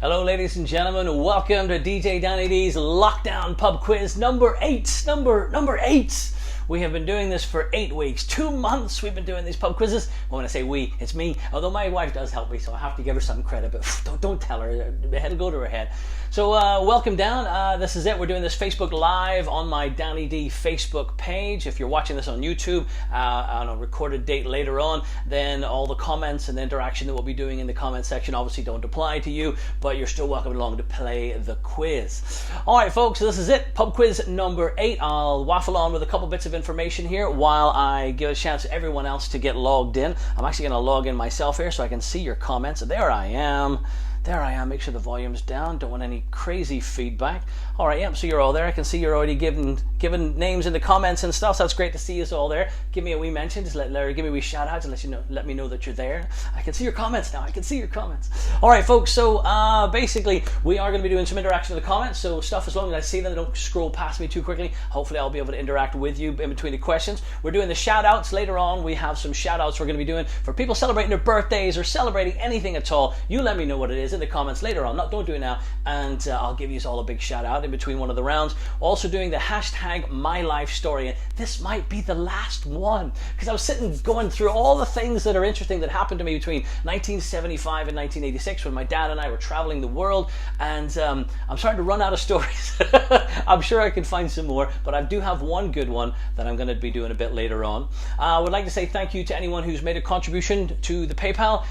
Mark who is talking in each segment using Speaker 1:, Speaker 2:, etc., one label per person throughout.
Speaker 1: Hello ladies and gentlemen, welcome to DJ Danny D's Lockdown Pub Quiz number 8. Number 8. We have been doing this for 8 weeks, 2 months we've been doing these pub quizzes. Well, when I say we, it's me, although my wife does help me, so I have to give her some credit, but don't tell her, it'll go to her head. So welcome down, this is it, we're doing this Facebook Live on my Danny D Facebook page. If you're watching this on YouTube on a recorded date later on, then all the comments and the interaction that we'll be doing in the comment section obviously don't apply to you, but you're still welcome along to play the quiz. Alright folks, so this is it, pub quiz number 8. I'll waffle on with a couple bits of information here while I give a chance to everyone else to get logged in. I'm actually going to log in myself here so I can see your comments. There I am. Make sure the volume's down. Don't want any crazy feedback. All right, yep, so you're all there. I can see you're already giving names in the comments and stuff, so that's great to see you all there. Give me a wee mention, just let Larry give me a wee shout out to let me know that you're there. I can see your comments now. All right, folks, so basically we are going to be doing some interaction in the comments, so stuff as long as I see them, don't scroll past me too quickly. Hopefully I'll be able to interact with you in between the questions. We're doing the shout outs later on. We have some shout outs we're going to be doing for people celebrating their birthdays or celebrating anything at all. You let me know what it is in the comments later on. Don't do it now, and I'll give you all a big shout out in between one of the rounds. Also doing the hashtag my life story, and this might be the last one because I was sitting going through all the things that are interesting that happened to me between 1975 and 1986 when my dad and I were traveling the world, and I'm starting to run out of stories. I'm sure I can find some more, but I do have one good one that I'm going to be doing a bit later on. I would like to say thank you to anyone who's made a contribution to the PayPal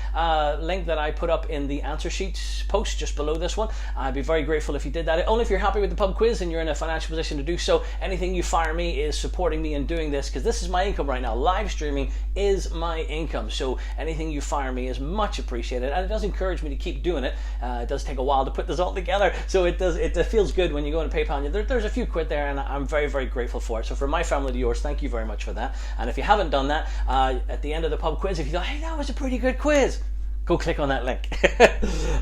Speaker 1: link that I put up in the answer sheet post just below this one. I'd be very grateful if you did that. Only if you're happy with the pub quiz and you're in a financial position to do so. Anything you fire me is supporting me in doing this, because this is my income right now. Live streaming is my income, so anything you fire me is much appreciated, and it does encourage me to keep doing it. It does take a while to put this all together, so it feels good when you go into PayPal and there's a few quid there, and I'm very, very grateful for it. So from my family to yours, thank you very much for that. And if you haven't done that, at the end of the pub quiz, if you thought, hey, that was a pretty good quiz, go click on that link.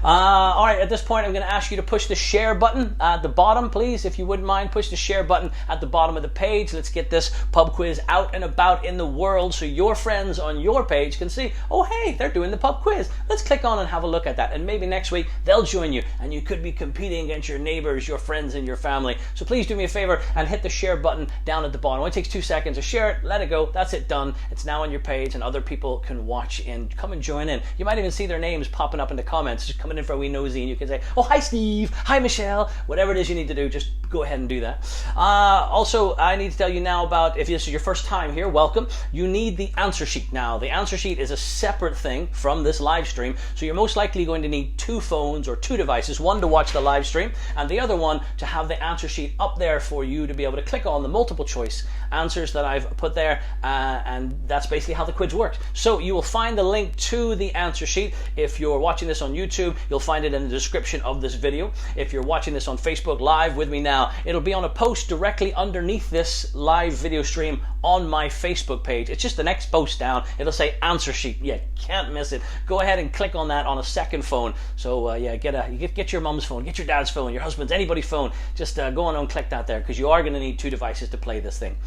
Speaker 1: All right, at this point, I'm going to ask you to push the share button at the bottom, please. If you wouldn't mind, push the share button at the bottom of the page. Let's get this pub quiz out and about in the world so your friends on your page can see, oh, hey, they're doing the pub quiz. Let's click on and have a look at that. And maybe next week, they'll join you, and you could be competing against your neighbors, your friends, and your family. So please do me a favor and hit the share button down at the bottom. It only takes 2 seconds to share it, let it go. That's it, done. It's now on your page, and other people can watch and come and join in. You might even see their names popping up in the comments, just coming in for a wee nosy, and you can say, oh, hi Steve, hi Michelle, whatever it is you need to do, just go ahead and do that. Also, I need to tell you now about, if this is your first time here, welcome. You need the answer sheet. Now, the answer sheet is a separate thing from this live stream, so you're most likely going to need 2 phones or 2 devices, one to watch the live stream, and the other one to have the answer sheet up there for you to be able to click on the multiple choice answers that I've put there, and that's basically how the quiz works. So you will find the link to the answer sheet. If you're watching this on YouTube, you'll find it in the description of this video. If you're watching this on Facebook Live with me now, it'll be on a post directly underneath this live video stream on my Facebook page. It's just the next post down. It'll say answer sheet. Yeah, can't miss it. Go ahead and click on that on a second phone. So yeah, get your mom's phone, get your dad's phone, your husband's, anybody's phone. Just go on and click that there, because you are going to need 2 devices to play this thing.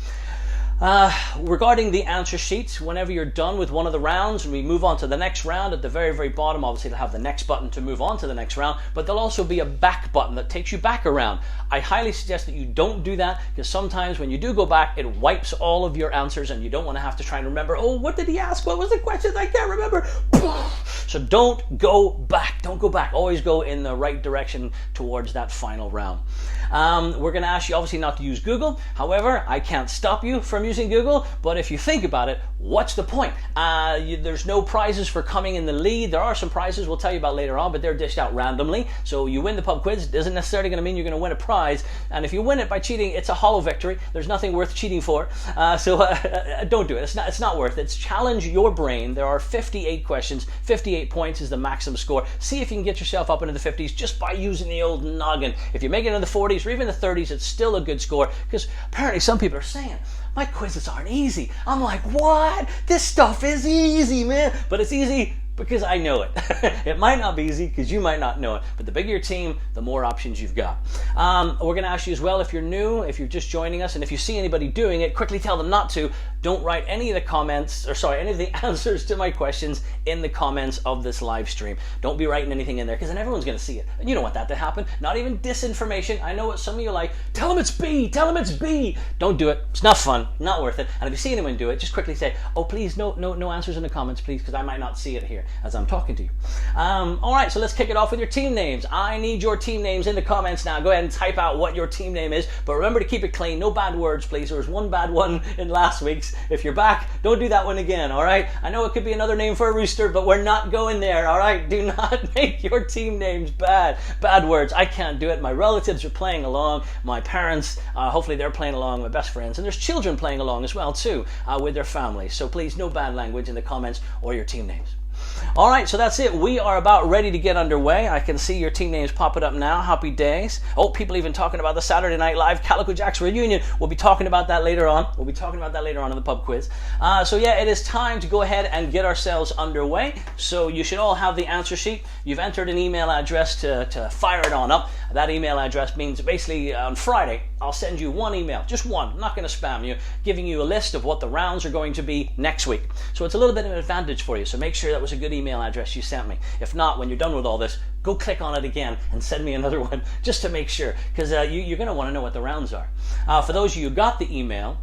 Speaker 1: Regarding the answer sheets, whenever you're done with one of the rounds and we move on to the next round, at the very, very bottom, obviously they'll have the next button to move on to the next round, but there'll also be a back button that takes you back around. I highly suggest that you don't do that, because sometimes when you do go back, it wipes all of your answers and you don't want to have to try and remember, oh, what did he ask? What was the question? I can't remember. So don't go back. Don't go back. Always go in the right direction towards that final round. We're going to ask you obviously not to use Google. However, I can't stop you from using Google, but if you think about it, what's the point? There's no prizes for coming in the lead. There are some prizes we'll tell you about later on, but they're dished out randomly. So you win the pub quiz, it isn't necessarily going to mean you're going to win a prize. And if you win it by cheating, it's a hollow victory. There's nothing worth cheating for. So don't do it. It's not worth it. It's challenge your brain. There are 58 questions. 58 points is the maximum score. See if you can get yourself up into the 50s just by using the old noggin. If you make it in the 40s or even the 30s, it's still a good score, because apparently some people are saying, my quizzes aren't easy. I'm like, what? This stuff is easy, man. But it's easy because I know it. It might not be easy because you might not know it, but the bigger your team, the more options you've got. We're going to ask you as well, if you're new, if you're just joining us, and if you see anybody doing it, quickly tell them not to. don't write any of the comments, or sorry, any of the answers to my questions in the comments of this live stream. Don't be writing anything in there, because then everyone's going to see it. And you don't want that to happen. Not even disinformation. I know what some of you are like, tell them it's B, tell them it's B. Don't do it. It's not fun, not worth it. And if you see anyone do it, just quickly say, oh, please, no answers in the comments, please, because I might not see it here as I'm talking to you. All right, so let's kick it off with your team names. I need your team names in the comments now. Go ahead and type out what your team name is, but remember to keep it clean. No bad words, please. There was one bad one in last week's. If you're back, don't do that one again, all right? I know it could be another name for a rooster, but we're not going there, all right? Do not make your team names bad. Bad words. I can't do it. My relatives are playing along. My parents, hopefully they're playing along. My best friends. And there's children playing along as well, too, with their families. So please, no bad language in the comments or your team names. All right, so that's it. We are about ready to get underway. I can see your team names popping up now. Happy days. Oh, people even talking about the Saturday Night Live Calico Jacks reunion. We'll be talking about that later on. in the pub quiz. So yeah, it is time to go ahead and get ourselves underway. So you should all have the answer sheet. You've entered an email address to fire it on up. That email address means basically on Friday, I'll send you one email, just one. I'm not going to spam you, giving you a list of what the rounds are going to be next week. So it's a little bit of an advantage for you. So make sure that was a good email address you sent me. If not, when you're done with all this, go click on it again and send me another one just to make sure, because you're going to want to know what the rounds are. For those of you who got the email,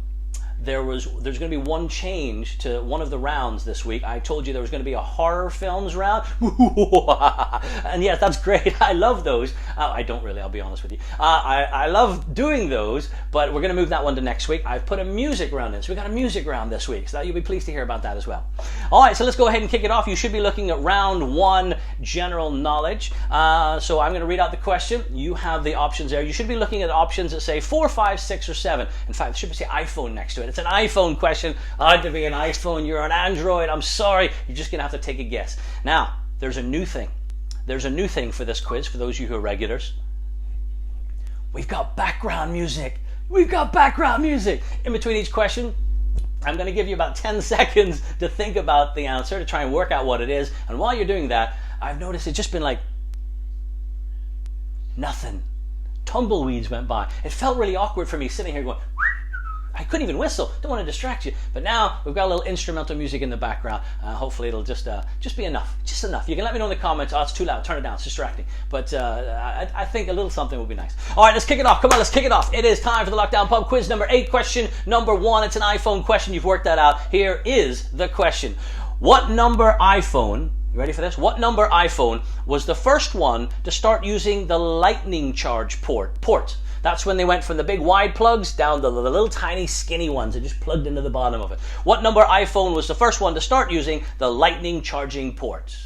Speaker 1: there's going to be one change to one of the rounds this week. I told you there was going to be a horror films round. And yes, that's great. I love those. I don't really, I'll be honest with you. I love doing those, but we're going to move that one to next week. I've put a music round in. So we got a music round this week. So you'll be pleased to hear about that as well. All right, so let's go ahead and kick it off. You should be looking at round one, general knowledge. So I'm going to read out the question. You have the options there. You should be looking at options that say 4, 5, 6, or 7. In fact, it should say iPhone next to it. It's an iPhone question. I had to be an iPhone. You're an Android. I'm sorry. You're just going to have to take a guess. Now, there's a new thing. There's a new thing for this quiz, for those of you who are regulars. We've got background music. We've got background music. In between each question, I'm going to give you about 10 seconds to think about the answer, to try and work out what it is. And while you're doing that, I've noticed it's just been like nothing. Tumbleweeds went by. It felt really awkward for me sitting here going, I couldn't even whistle. Don't want to distract you. But now we've got a little instrumental music in the background. Hopefully it'll just be enough. Just enough. You can let me know in the comments. Oh, it's too loud. Turn it down. It's distracting. But I think a little something would be nice. All right, let's kick it off. Come on, let's kick it off. It is time for the Lockdown Pub Quiz number 8. Question number 1. It's an iPhone question. You've worked that out. Here is the question. What number iPhone, you ready for this? What number iPhone was the first one to start using the lightning charge port? That's when they went from the big wide plugs down to the little tiny skinny ones that just plugged into the bottom of it. What number iPhone was the first one to start using the lightning charging port?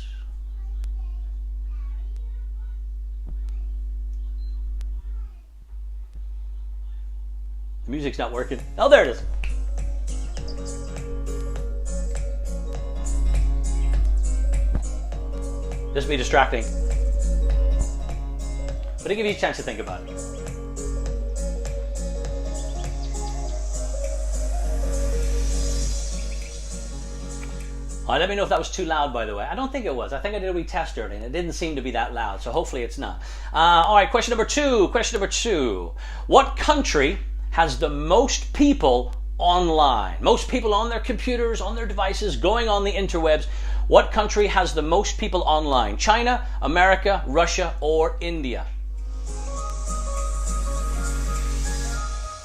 Speaker 1: The music's not working. Oh, there it is. This will be distracting. But I'll give you a chance to think about it. All right, let me know if that was too loud, by the way. I don't think it was. I think I did a wee test earlier, and it didn't seem to be that loud, so hopefully it's not. All right, question number 2. Question number 2. What country has the most people online? Most people on their computers, on their devices, going on the interwebs. What country has the most people online? China, America, Russia, or India?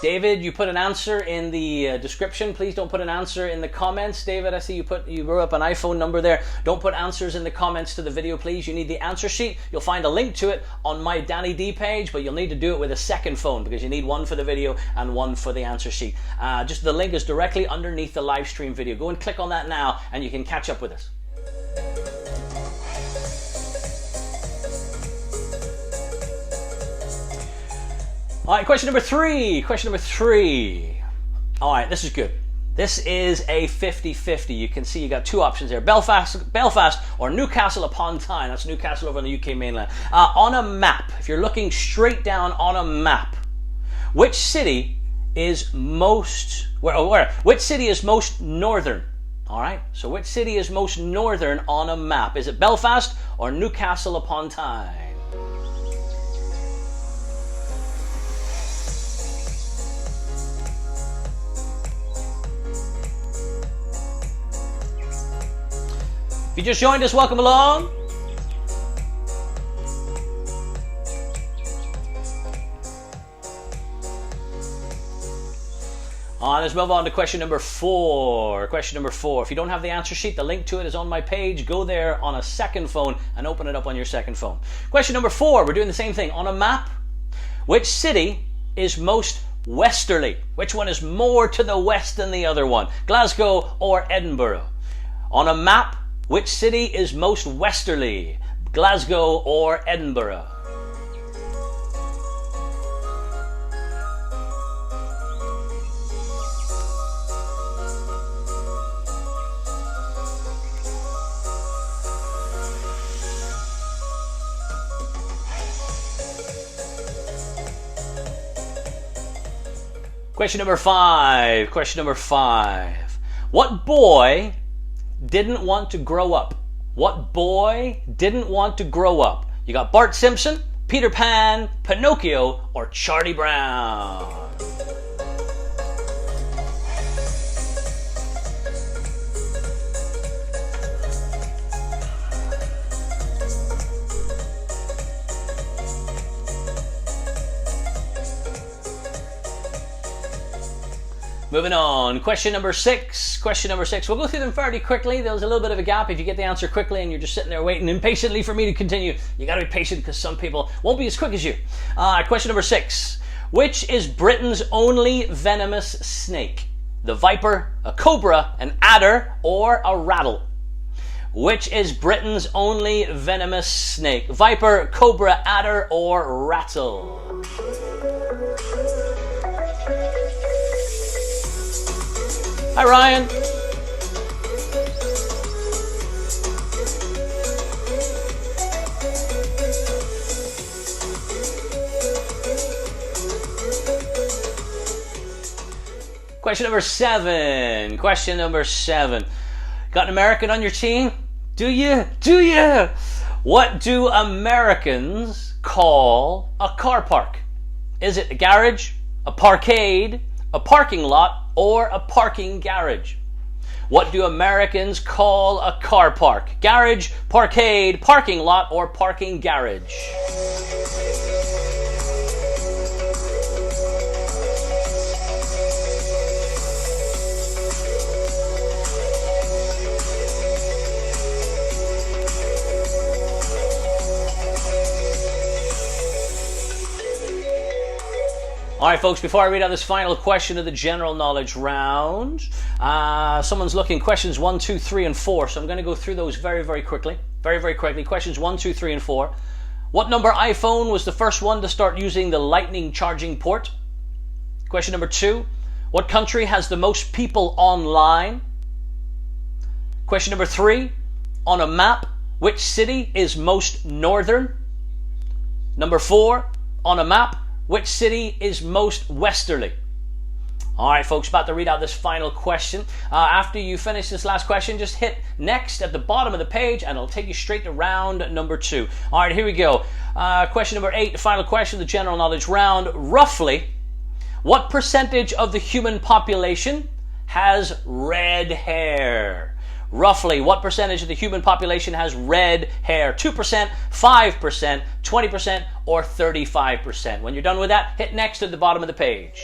Speaker 1: David, you put an answer in the description. Please don't put an answer in the comments. David, I see you wrote up an iPhone number there. Don't put answers in the comments to the video, please. You need the answer sheet. You'll find a link to it on my Danny D page, but you'll need to do it with a second phone because you need one for the video and one for the answer sheet. Just the link is directly underneath the live stream video. Go and click on that now and you can catch up with us. All right, question number 3. Question number 3. All right, this is good. This is a 50-50. You can see you got two options there. Belfast or Newcastle upon Tyne. That's Newcastle over on the UK mainland. On a map, if you're looking straight down on a map, which city is most which city is most northern? All right, so which city is most northern on a map? Is it Belfast or Newcastle upon Tyne? If you just joined us, welcome along. Let's move on to question number 4. Question number 4. If you don't have the answer sheet, the link to it is on my page. Go there on a second phone and open it up on your second phone. Question number 4. We're doing the same thing. On a map, which city is most westerly? Which one is more to the west than the other one? Glasgow or Edinburgh? On a map, which city is most westerly? Glasgow or Edinburgh? Question number 5. Question number 5. What boy didn't want to grow up? What boy didn't want to grow up? You got Bart Simpson, Peter Pan, Pinocchio, or Charlie Brown? Moving on, question number 6. Question number 6. We'll go through them fairly quickly. There was a little bit of a gap. If you get the answer quickly and you're just sitting there waiting impatiently for me to continue, you got to be patient because some people won't be as quick as you. Question number 6. Which is Britain's only venomous snake? The viper, a cobra, an adder, or a rattle? Which is Britain's only venomous snake? Viper, cobra, adder, or rattle? Hi, Ryan. Question number 7. Question number 7. Got an American on your team? Do you? Do you? What do Americans call a car park? Is it a garage, a parkade, a parking lot, or a parking garage? What do Americans call a car park? Garage, parkade, parking lot, or parking garage? All right, folks, before I read out this final question of the general knowledge round, someone's looking questions 1, 2, 3, and 4. So I'm going to go through those very, very quickly. Very, very quickly. Questions 1, 2, 3, and 4. What number iPhone was the first one to start using the lightning charging port? Question number 2. What country has the most people online? Question number 3. On a map, which city is most northern? Number 4. On a map, which city is most westerly? All right, folks, about to read out this final question. After you finish this last question, just hit next at the bottom of the page and it'll take you straight to round number 2. All right, here we go. Question number 8, the final question of the general knowledge round. Roughly, what percentage of the human population has red hair? Roughly, what percentage of the human population has red hair? 2%, 5%, 20%, or 35%? When you're done with that, hit next at the bottom of the page.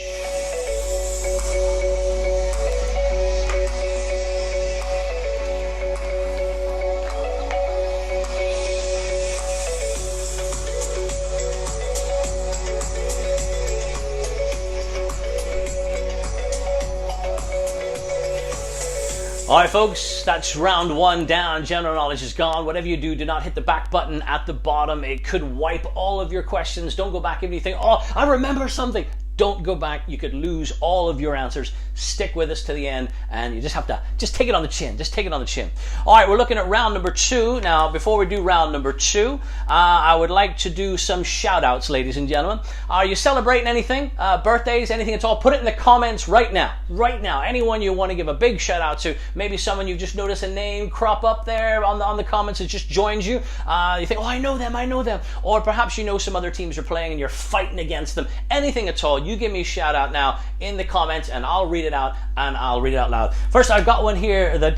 Speaker 1: All right, folks, that's round 1 down. General knowledge is gone. Whatever you do, do not hit the back button at the bottom. It could wipe all of your questions. Don't go back if you think, oh, I remember something. Don't go back. You could lose all of your answers. Stick with us to the end, and you just have to take it on the chin. Just take it on the chin. All right, we're looking at round number 2. Now, before we do round number 2, I would like to do some shout-outs, ladies and gentlemen. Are you celebrating anything? Birthdays, anything at all? Put it in the comments right now. Right now. Anyone you want to give a big shout-out to. Maybe someone you've just noticed a name crop up there on the comments that just joins you. You think, oh, I know them. Or perhaps you know some other teams are playing and you're fighting against them. Anything at all. You give me a shout out now in the comments and I'll read it out and I'll read it out loud. First, I've got one here that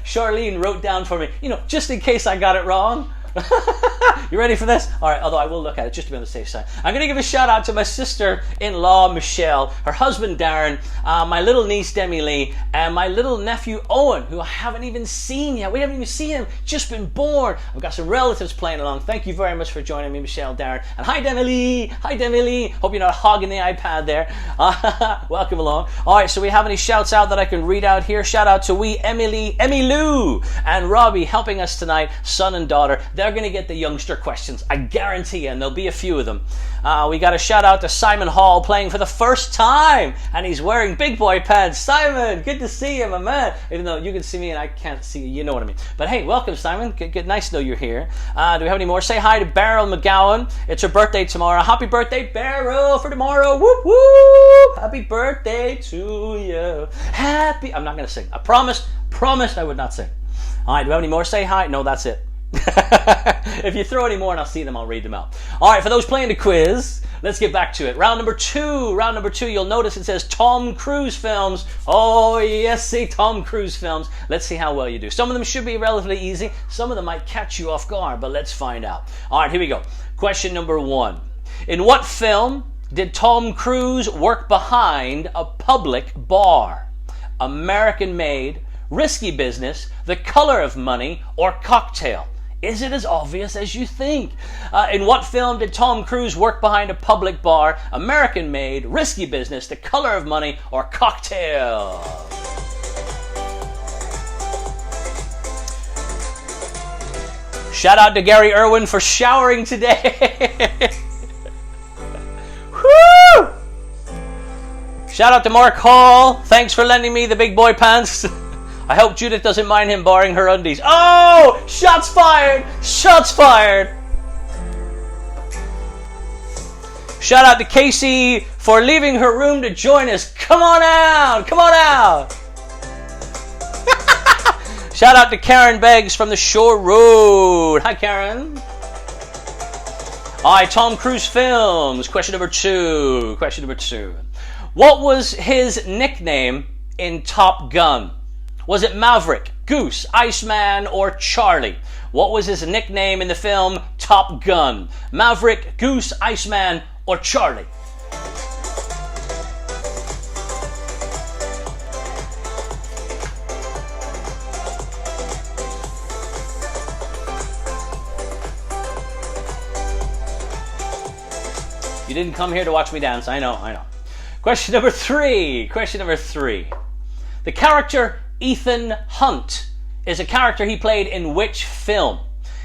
Speaker 1: Charlene wrote down for me, just in case I got it wrong. You ready for this? All right, although I will look at it just to be on the safe side. I'm going to give a shout out to my sister-in-law, Michelle, her husband, Darren, my little niece, Demi Lee, and my little nephew, Owen, who I haven't even seen yet. We haven't even seen him, just been born. I've got some relatives playing along. Thank you very much for joining me, Michelle, Darren. And hi, Demi Lee. Hi, Demi Lee. Hope you're not hogging the iPad there. Welcome along. All right, so we have any shouts out that I can read out here? Shout out to Emmy Lou, and Robbie helping us tonight, son and daughter. They're going to get the youngster questions, I guarantee you, and there'll be a few of them. We got a shout out to Simon Hall playing for the first time, and he's wearing big boy pants. Simon, good to see you, my man. Even though you can see me and I can't see you, you know what I mean. But hey, welcome, Simon. Good, nice to know you're here. Do we have any more? Say hi to Beryl McGowan. It's her birthday tomorrow. Happy birthday, Beryl, for tomorrow. Whoop whoop. Happy birthday to you. I'm not going to sing. I promised I would not sing. All right, do we have any more? Say hi. No, that's it. If you throw any more and I'll see them, I'll read them out. All right, for those playing the quiz, let's get back to it. Round number two, you'll notice it says Tom Cruise films. Oh, yes, see, Tom Cruise films. Let's see how well you do. Some of them should be relatively easy. Some of them might catch you off guard, but let's find out. All right, here we go. Question number 1. In what film did Tom Cruise work behind a public bar? American Made, Risky Business, The Color of Money, or Cocktail? Is it as obvious as you think? In what film did Tom Cruise work behind a public bar? American Made, Risky Business, The Color of Money, or Cocktail? Shout out to Gary Irwin for showering today. Woo! Shout out to Mark Hall. Thanks for lending me the big boy pants. I hope Judith doesn't mind him borrowing her undies. Oh! Shots fired! Shots fired! Shout out to Casey for leaving her room to join us. Come on out! Come on out! Shout out to Karen Beggs from the Shore Road. Hi, Karen. All right, Tom Cruise films. Question number 2. Question number 2. What was his nickname in Top Gun? Was it Maverick, Goose, Iceman, or Charlie? What was his nickname in the film Top Gun? Maverick, Goose, Iceman, or Charlie? You didn't come here to watch me dance. I know. Question number 3. Question number 3. The character Ethan Hunt is a character he played in which film?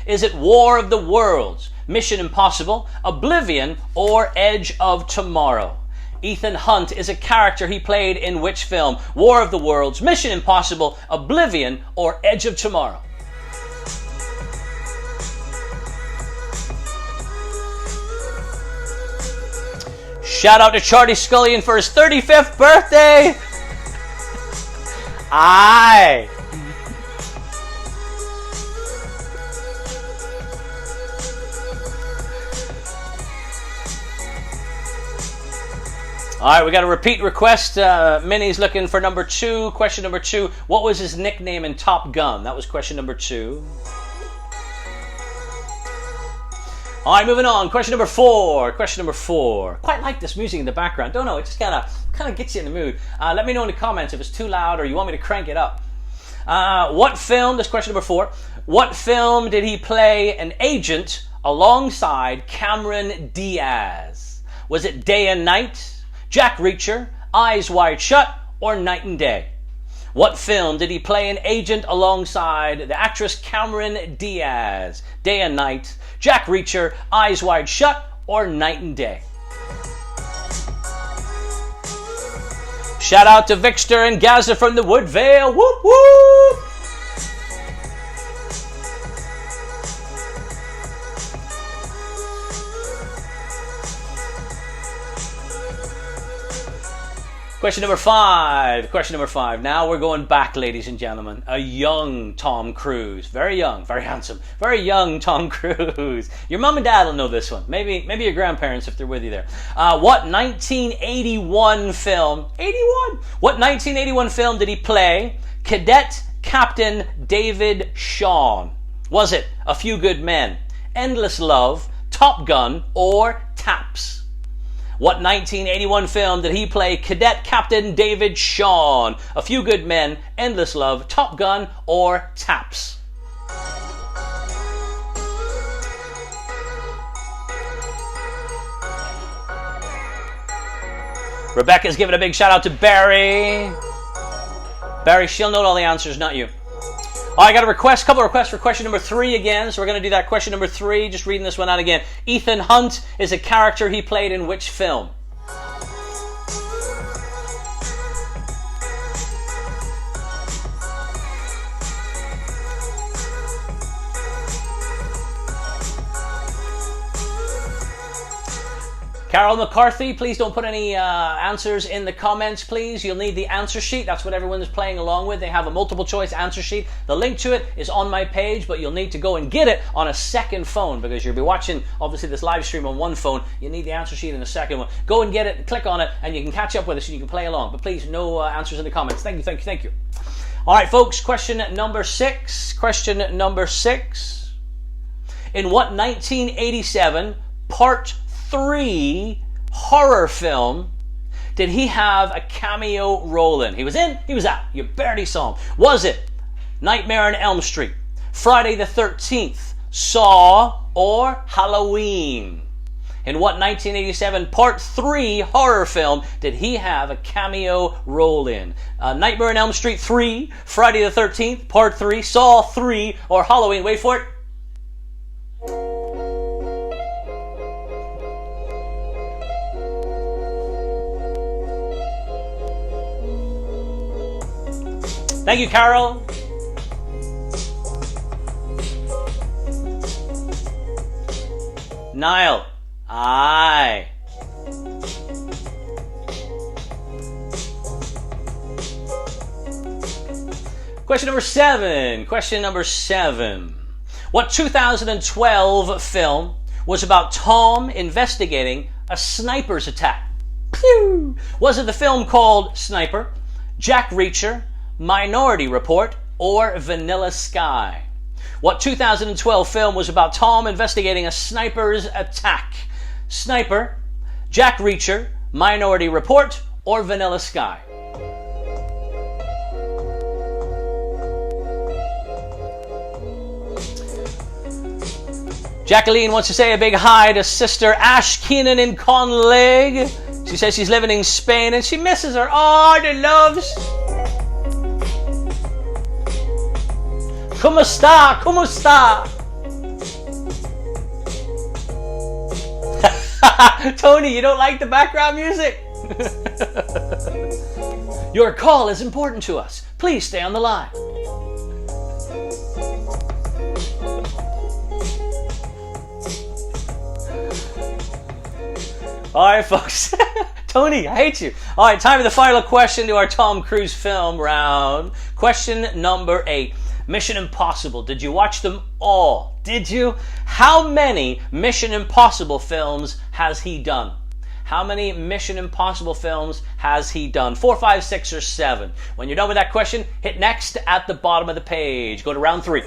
Speaker 1: Is it War of the Worlds, Mission Impossible, Oblivion, or Edge of Tomorrow? Ethan Hunt is a character he played in which film? War of the Worlds, Mission Impossible, Oblivion, or Edge of Tomorrow? Shout out to Charlie Scullion for his 35th birthday! Aye! All right, we got a repeat request. Minnie's looking for number 2. Question number 2. What was his nickname in Top Gun? That was question number 2. All right, moving on. Question number 4. Question number 4. Quite like this music in the background. Don't know, it just kind of gets you in the mood. Let me know in the comments if it's too loud or you want me to crank it up. What film, this question number 4, what film did he play an agent alongside Cameron Diaz? Was it Day and Night, Jack Reacher, Eyes Wide Shut, or Night and Day? What film did he play an agent alongside the actress Cameron Diaz? Day and Night, Jack Reacher, Eyes Wide Shut, or Night and Day? Shout out to Victor and Gaza from the Woodvale. Whoop whoop! Question number 5. Question number 5. Now we're going back, ladies and gentlemen. A young Tom Cruise. Very young, very handsome. Very young Tom Cruise. Your mom and dad will know this one. Maybe your grandparents if they're with you there. What 1981 film... 81? What 1981 film did he play Cadet Captain David Shawn? Was it A Few Good Men, Endless Love, Top Gun, or Taps? What 1981 film did he play Cadet Captain David Shawn? A Few Good Men, Endless Love, Top Gun, or Taps? Rebecca's giving a big shout out to Barry. Barry, she'll know all the answers, not you. Oh, I got a couple of requests for question number 3 again, so we're going to do that. Question number 3, just reading this one out again. Ethan Hunt is a character he played in which film? Carol McCarthy, please don't put any answers in the comments, please. You'll need the answer sheet. That's what everyone is playing along with. They have a multiple choice answer sheet. The link to it is on my page, but you'll need to go and get it on a second phone because you'll be watching, obviously, this live stream on one phone. You need the answer sheet in the second one. Go and get it, click on it, and you can catch up with us and you can play along. But please, no answers in the comments. Thank you, thank you, thank you. All right, folks, question number 6. Question number 6. In what 1987 Part 3 horror film did he have a cameo role in? He was in, he was out. You barely saw him. Was it Nightmare on Elm Street, Friday the 13th, Saw, or Halloween? In what 1987 Part 3 horror film did he have a cameo role in? Nightmare on Elm Street 3, Friday the 13th, Part 3, Saw 3, or Halloween? Wait for it. Thank you, Carol. Niall. Aye. Question number 7. Question number 7. What 2012 film was about Tom investigating a sniper's attack? Pew! Was it the film called Sniper, Jack Reacher, Minority Report, or Vanilla Sky? What 2012 film was about Tom investigating a sniper's attack? Sniper, Jack Reacher, Minority Report, or Vanilla Sky? Jacqueline wants to say a big hi to sister Ash Keenan in Conleg. She says she's living in Spain and she misses her. Oh, the loves. ¿Cómo está? ¿Cómo está? Tony, you don't like the background music? Your call is important to us. Please stay on the line. All right, folks. Tony, I hate you. All right, time for the final question to our Tom Cruise film round. Question number 8. Mission Impossible. Did you watch them all? Did you? How many Mission Impossible films has he done? How many Mission Impossible films has he done? 4, 5, 6, or 7? When you're done with that question, hit next at the bottom of the page. Go to round 3.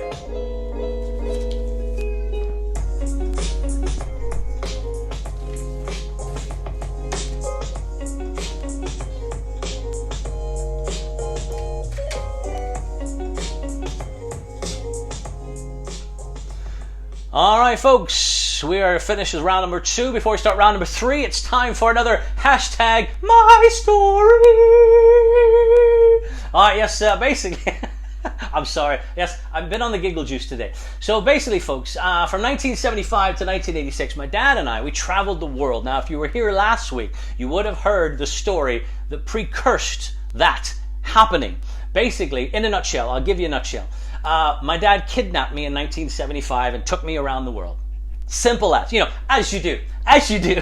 Speaker 1: All right, folks, we are finished with round number 2. Before we start round number 3, it's time for another hashtag My Story. All right, yes, basically, I'm sorry. Yes, I've been on the giggle juice today. So basically, folks, from 1975 to 1986, my dad and I, we traveled the world. Now, if you were here last week, you would have heard the story that precursed that happening. Basically, in a nutshell, I'll give you a nutshell. My dad kidnapped me in 1975 and took me around the world. Simple as, as you do.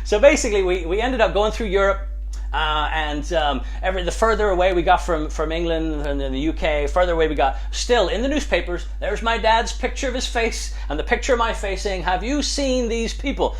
Speaker 1: So basically, we ended up going through Europe, The further away we got from England and the UK, further away we got, still in the newspapers, there's my dad's picture of his face and the picture of my face saying, have you seen these people?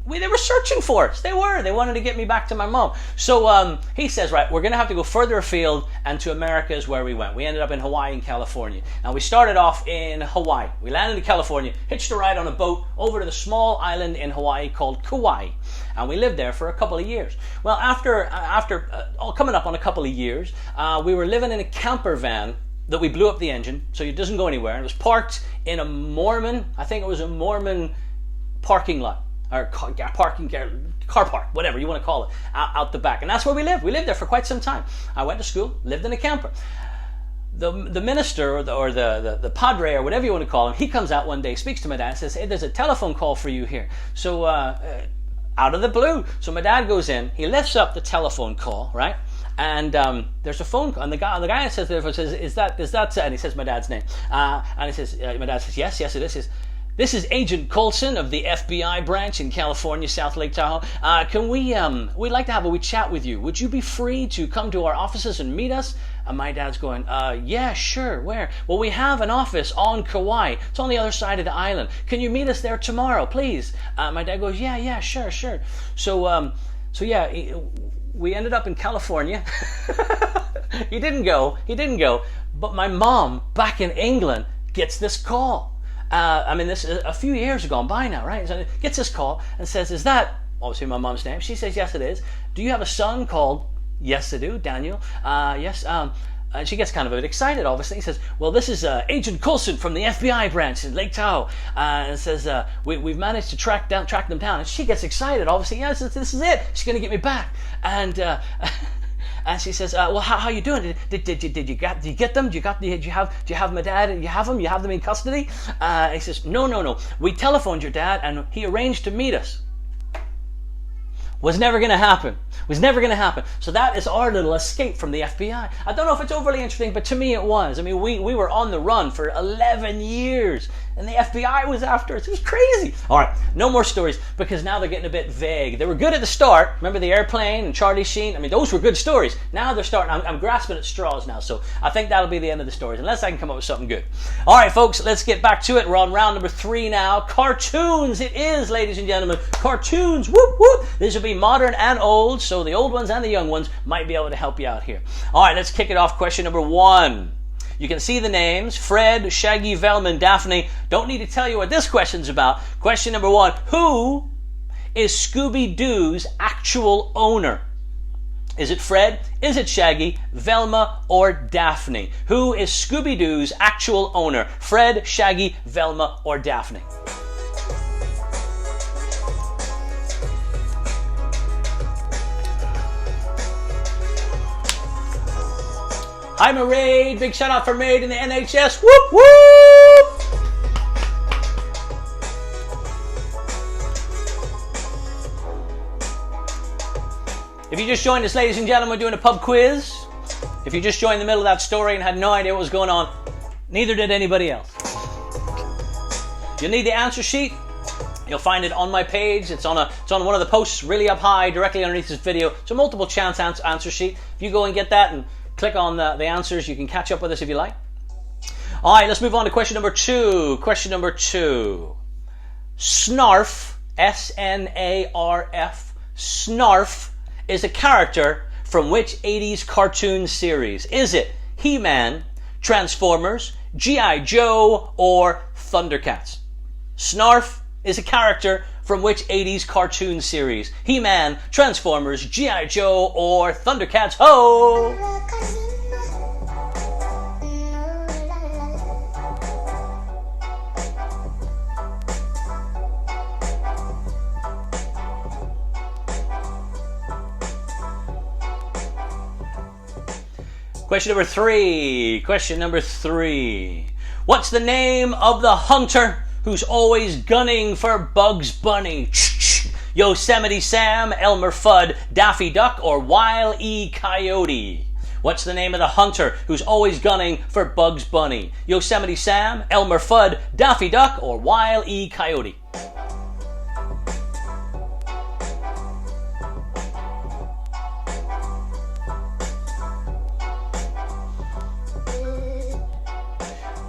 Speaker 1: They were searching for us. They wanted to get me back to my mom. So he says, right, we're going to have to go further afield, and to America is where we went. We ended up in Hawaii and California. Now, we started off in Hawaii. We landed in California, hitched a ride on a boat over to the small island in Hawaii called Kauai. And we lived there for a couple of years. Well, after coming up on a couple of years, we were living in a camper van that we blew up the engine, so it doesn't go anywhere. And it was parked in a Mormon parking lot. Or car park, whatever you want to call it, out the back. And that's where we lived. We lived there for quite some time. I went to school, lived in a camper. The minister or the padre or whatever you want to call him, he comes out one day, speaks to my dad, says, hey, there's a telephone call for you here. So out of the blue. So my dad goes in, he lifts up the telephone call, right? And there's a phone call, and the guy says, is that, and he says my dad's name. And he says, my dad says, yes, it is. This is Agent Coulson of the FBI branch in California, South Lake Tahoe. We'd like to have a wee chat with you. Would you be free to come to our offices and meet us? And my dad's going, yeah, sure, where? Well, we have an office on Kauai. It's on the other side of the island. Can you meet us there tomorrow, please? My dad goes, yeah, sure. So we ended up in California. He didn't go, but my mom back in England gets this call. This a few years have gone by now, right? So gets this call and says, is that, obviously my mom's name? She says, yes, it is. Do you have a son called, yes, I do, Daniel? Yes. And she gets kind of a bit excited, obviously. He says, well, this is Agent Coulson from the FBI branch in Lake Tahoe. And says, we've managed to track them down. And she gets excited, obviously. Yes, this is it. She's going to get me back. And she says, well, how you doing? Did you get them? Do you have my dad? You have them? You have them in custody? He says, no. We telephoned your dad and he arranged to meet us. Was never going to happen. So that is our little escape from the FBI. I don't know if it's overly interesting, but to me it was. I mean, we were on the run for 11 years, and the FBI was after us. It was crazy. All right, no more stories, because now they're getting a bit vague. They were good at the start. Remember the airplane and Charlie Sheen? I mean, those were good stories. Now they're starting. I'm grasping at straws now, so I think that'll be the end of the stories, unless I can come up with something good. All right, folks, let's get back to it. We're on round number 3 now. Cartoons it is, ladies and gentlemen. Cartoons, whoop, whoop. This will be modern and old, so the old ones and the young ones might be able to help you out here. All right, let's kick it off. Question number 1. You can see the names, Fred, Shaggy, Velma, and Daphne. Don't need to tell you what this question's about. Question number 1. Who is Scooby-Doo's actual owner? Is it Fred? Is it Shaggy, Velma, or Daphne? Who is Scooby-Doo's actual owner? Fred, Shaggy, Velma, or Daphne? Hi, Mairead. Big shout out for Maid in the NHS. Whoop, whoop! If you just joined us, ladies and gentlemen, we're doing a pub quiz. If you just joined in the middle of that story and had no idea what was going on, neither did anybody else. You'll need the answer sheet. You'll find it on my page. It's on one of the posts really up high, directly underneath this video. It's a multiple chance answer sheet. If you go and get that and click on the answers, you can catch up with us if you like. All right, let's move on to question number 2. Question number 2. Snarf, S-N-A-R-F, Snarf is a character from which 80s cartoon series? Is it He-Man, Transformers, G.I. Joe, or Thundercats? Snarf is a character from which 80s cartoon series? He-Man, Transformers, G.I. Joe, or Thundercats? Ho! Question number 3. Question number 3. What's the name of the hunter who's always gunning for Bugs Bunny? Yosemite Sam, Elmer Fudd, Daffy Duck, or Wile E. Coyote? What's the name of the hunter who's always gunning for Bugs Bunny? Yosemite Sam, Elmer Fudd, Daffy Duck, or Wile E. Coyote?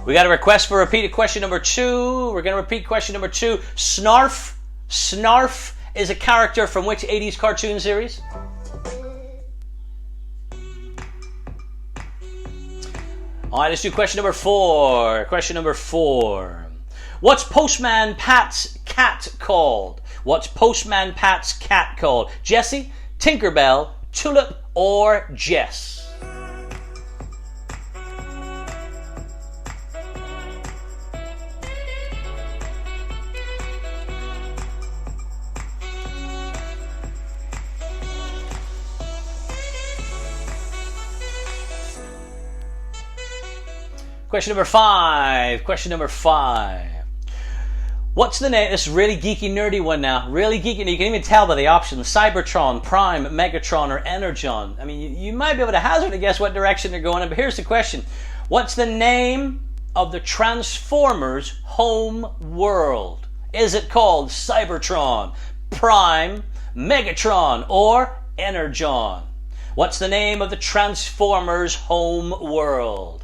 Speaker 1: We got a request for repeated question number 2. We're going to repeat question number 2. Snarf. Snarf is a character from which 80s cartoon series? All right, let's do question number 4. Question number 4. What's Postman Pat's cat called? What's Postman Pat's cat called? Jessie, Tinkerbell, Tulip, or Jess? Question number 5. Question number 5. What's the name? This is really geeky, nerdy one now. Really geeky. You can even tell by the options. Cybertron, Prime, Megatron, or Energon. I mean, you might be able to hazard a guess what direction they're going in, but here's the question. What's the name of the Transformers home world? Is it called Cybertron, Prime, Megatron, or Energon? What's the name of the Transformers home world?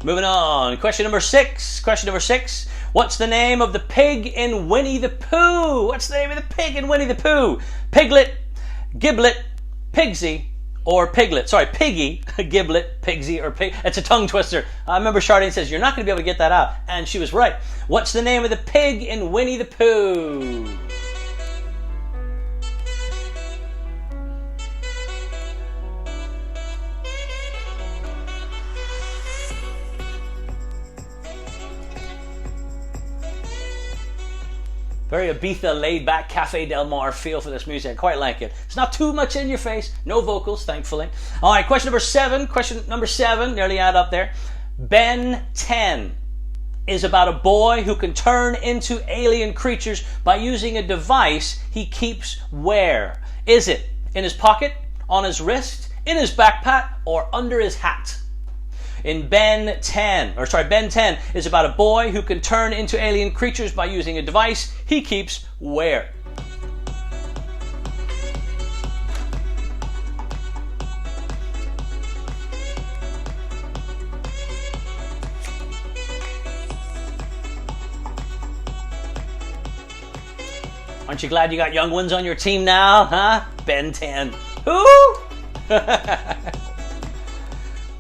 Speaker 1: Moving on. Question number 6. Question number 6. What's the name of the pig in Winnie the Pooh? What's the name of the pig in Winnie the Pooh? Piglet, Giblet, Pigsy, or Piglet? Sorry, Piggy, Giblet, Pigsy, or Pig. It's a tongue twister. I remember Charlene says, you're not going to be able to get that out. And she was right. What's the name of the pig in Winnie the Pooh? Very Ibiza, laid-back, Cafe Del Mar feel for this music. I quite like it. It's not too much in your face. No vocals, thankfully. All right, question number 7. Question number 7, nearly add up there. Ben 10 is about a boy who can turn into alien creatures by using a device he keeps where? Is it in his pocket, on his wrist, in his backpack, or under his hat? In Ben 10 is about a boy who can turn into alien creatures by using a device he keeps where? Aren't you glad you got young ones on your team now, huh? Ben 10. Who?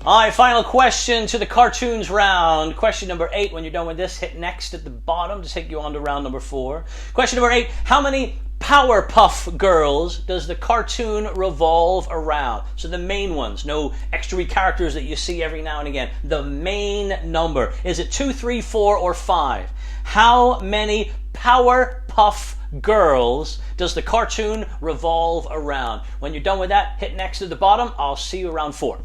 Speaker 1: All right, final question to the cartoons round. Question number 8. When you're done with this, hit next at the bottom to take you on to round number 4. Question number 8. How many Powerpuff Girls does the cartoon revolve around? So the main ones, no extra characters that you see every now and again. The main number. Is it 2, 3, 4, or 5? How many Powerpuff Girls does the cartoon revolve around? When you're done with that, hit next at the bottom. I'll see you around 4.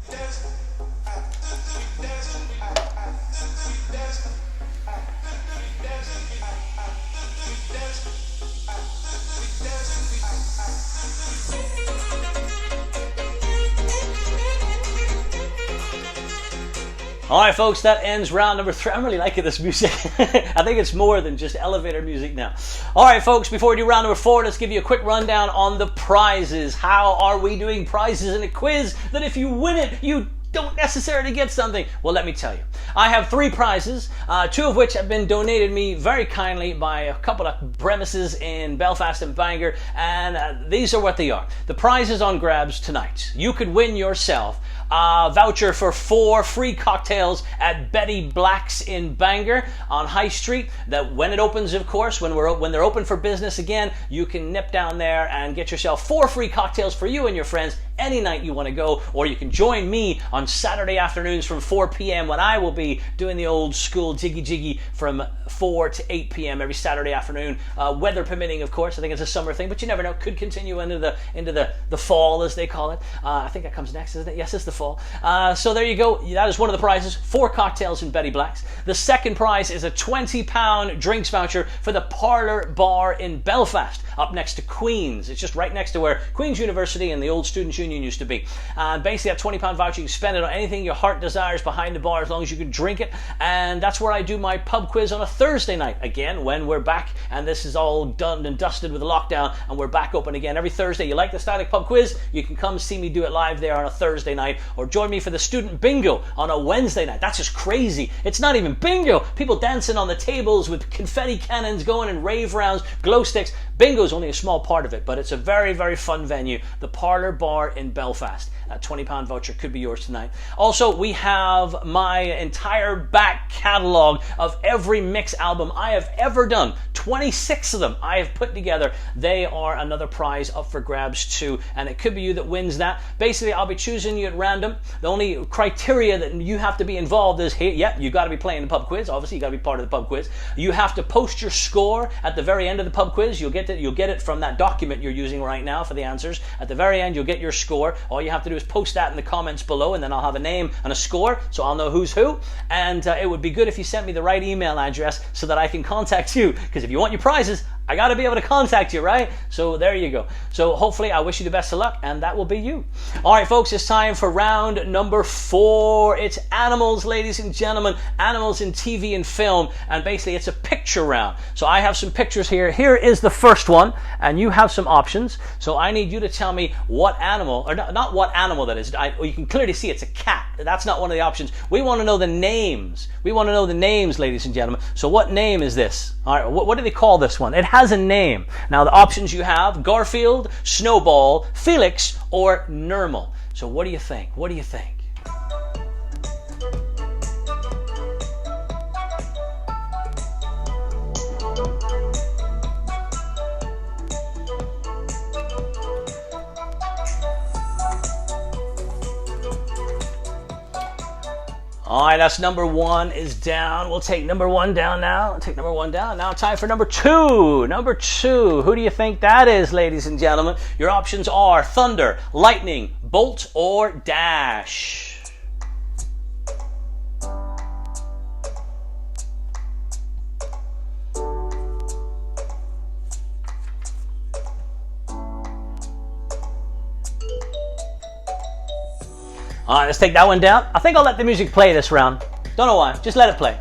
Speaker 1: All right, folks, that ends round number 3. I'm really liking this music. I think it's more than just elevator music now. All right, folks, before we do round number 4, let's give you a quick rundown on the prizes. How are we doing prizes in a quiz that if you win it, you don't necessarily get something? Well, let me tell you. I have 3 prizes, 2 of which have been donated me very kindly by a couple of premises in Belfast and Bangor, and these are what they are. The prizes on grabs tonight. You could win yourself a voucher for 4 free cocktails at Betty Black's in Bangor on High Street. That when it opens, of course, when they're open for business again, you can nip down there and get yourself 4 free cocktails for you and your friends any night you want to go, or you can join me on Saturday afternoons from 4 p.m. when I will be doing the old school jiggy from 4 to 8 p.m. every Saturday afternoon, weather permitting, of course. I think it's a summer thing, but you never know. Could continue into the fall, as they call it. I think that comes next, isn't it? Yes, it's the fall. So there you go. That is one of the prizes. 4 cocktails in Betty Black's. The second prize is a £20 drinks voucher for the Parlor bar in Belfast, up next to Queen's. It's just right next to where Queen's University and the old Students' Union Union used to be. And basically that £20 voucher, you can spend it on anything your heart desires behind the bar as long as you can drink it. And that's where I do my pub quiz on a Thursday night. Again, when we're back and this is all done and dusted with the lockdown and we're back open again every Thursday. You like the Static Pub Quiz? You can come see me do it live there on a Thursday night, or join me for the student bingo on a Wednesday night. That's just crazy. It's not even bingo. People dancing on the tables with confetti cannons going and rave rounds, glow sticks. Bingo is only a small part of it, but it's a very, very fun venue. The Parlor Bar in Belfast. A £20 voucher could be yours tonight. Also, we have my entire back catalog of every mix album I have ever done. 26 of them I have put together. They are another prize up for grabs too, and it could be you that wins that. Basically, I'll be choosing you at random. The only criteria that you have to be involved is, hey, yeah, you got to be playing the pub quiz. Obviously, you got to be part of the pub quiz. You have to post your score at the very end of the pub quiz. You'll get it from that document you're using right now for the answers. At the very end, you'll get your score. All you have to do is post that in the comments below, and then I'll have a name and a score, so I'll know who's who. And it would be good if you sent me the right email address so that I can contact you, because if you want your prizes, I got to be able to contact you, right? So there you go. So hopefully I wish you the best of luck, and that will be you. All right, folks, it's time for round number 4. It's animals, ladies and gentlemen, animals in TV and film, and basically it's a picture round. So I have some pictures here. Here is the first one, and you have some options. So I need you to tell me what animal, or not what animal that is. You can clearly see it's a cat. That's not one of the options. We want to know the names. We want to know the names, ladies and gentlemen. So what name is this? All right, what do they call this one? It has a name. Now the options you have: Garfield, Snowball, Felix, or Nermal. So what do you think? What do you think? All right, that's number 1 is down. We'll take number 1 down now. Take number 1 down. Now time for number 2. Number 2. Who do you think that is, ladies and gentlemen? Your options are Thunder, Lightning, Bolt, or Dash. All right, let's take that one down. I think I'll let the music play this round. Don't know why. Just let it play.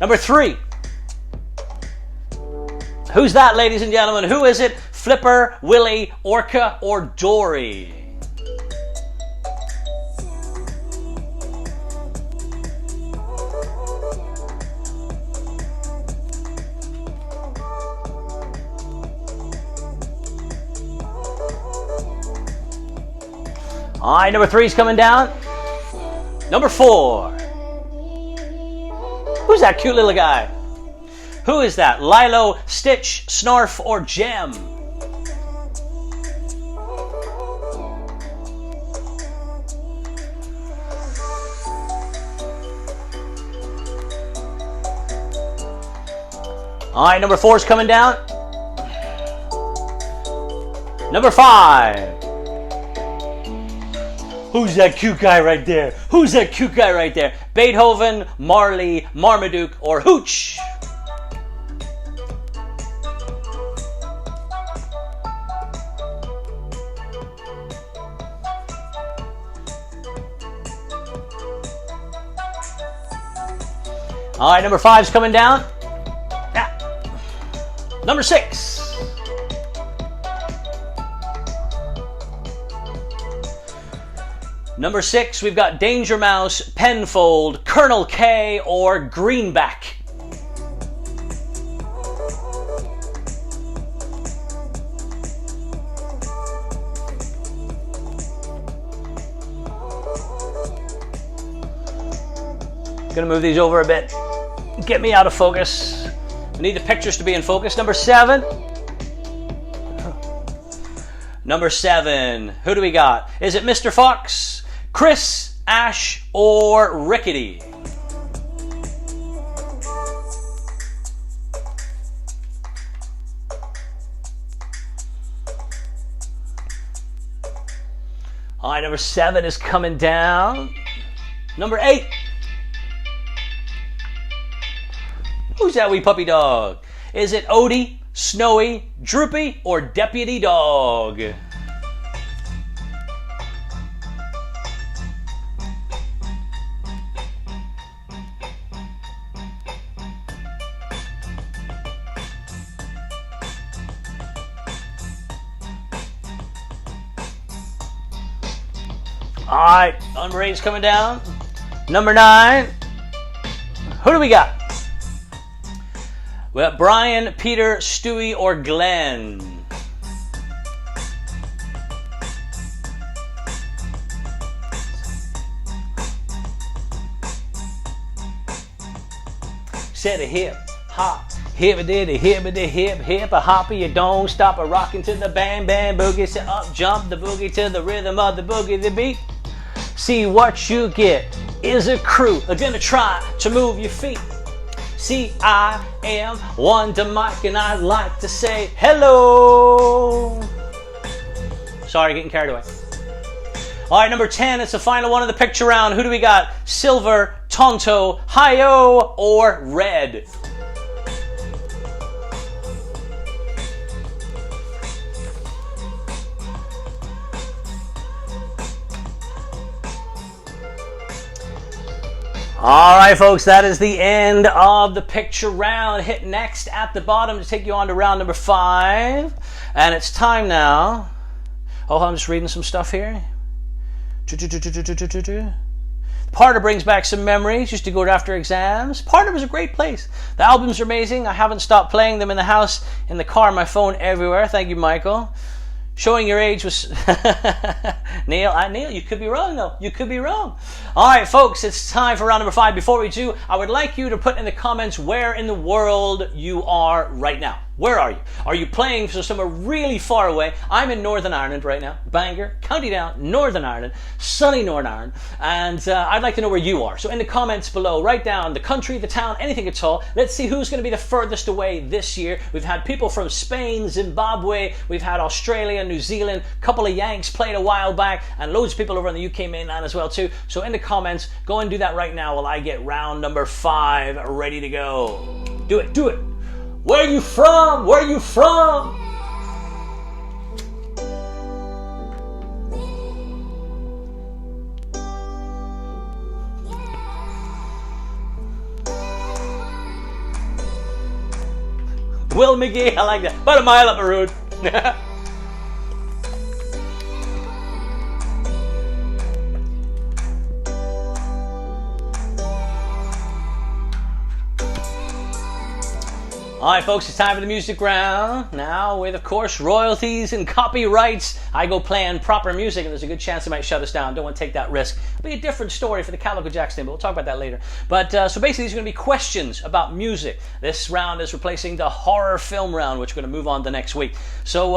Speaker 1: Number 3. Who's that, ladies and gentlemen? Who is it? Flipper, Willy, Orca, or Dory? All right, number 3 is coming down. Number 4. Who's that cute little guy? Who is that? Lilo, Stitch, Snarf, or Gem? All right, number 4 is coming down. Number 5. Who's that cute guy right there? Who's that cute guy right there? Beethoven, Marley, Marmaduke, or Hooch? All right, number 5's coming down. Yeah. Number 6. Number 6, we've got Danger Mouse, Penfold, Colonel K, or Greenback. Gonna move these over a bit. Get me out of focus. I need the pictures to be in focus. Number 7. Number 7. Who do we got? Is it Mr. Fox, Chris, Ash, or Rickety? All right, number 7 is coming down. Number 8. Who's that wee puppy dog? Is it Odie, Snowy, Droopy, or Deputy Dog? All right, number 8's coming down. Number 9. Who do we got? We got Brian, Peter, Stewie, or Glenn. Said a hip, hop, hip-a-diddy, hip-a-hip, a hopper, you don't stop a rocking to the bang, bang, boogie, say up, jump the boogie to the rhythm of the boogie, the beat. See what you get is a crew are gonna try to move your feet. See, I am Wonder Mike and I'd like to say hello. Sorry, getting carried away. All right, number 10, it's the final one of the picture round. Who do we got? Silver, Tonto, Hi-Yo, or Red? All right, folks, that is the end of the picture round. Hit next at the bottom to take you on to round number 5. And it's time now. Oh, I'm just reading some stuff here. Parlor brings back some memories. Used to go after exams. Parlor was a great place. The albums are amazing. I haven't stopped playing them in the house, in the car, my phone, everywhere. Thank you, Michael. Showing your age was Neil, you could be wrong though. You could be wrong. All right, folks, it's time for round number 5. Before we do, I would like you to put in the comments where in the world you are right now. Where are you? Are you playing for somewhere really far away? I'm in Northern Ireland right now. Bangor, County Down, Northern Ireland, sunny Northern Ireland. And I'd like to know where you are. So in the comments below, write down the country, the town, anything at all. Let's see who's going to be the furthest away this year. We've had people from Spain, Zimbabwe. We've had Australia, New Zealand. A couple of Yanks played a while back. And loads of people over on the UK mainland as well too. So in the comments, go and do that right now while I get round number 5 ready to go. Do it, do it. Where are you from? Where are you from? Will McGee, I like that. About a mile up the road. All right, folks, it's time for the music round. Now, with, of course, royalties and copyrights, I go playing proper music, and there's a good chance they might shut us down. Don't want to take that risk. It'll be a different story for the Calico Jacks thing, but we'll talk about that later. But so basically, these are going to be questions about music. This round is replacing the horror film round, which we're going to move on to next week. So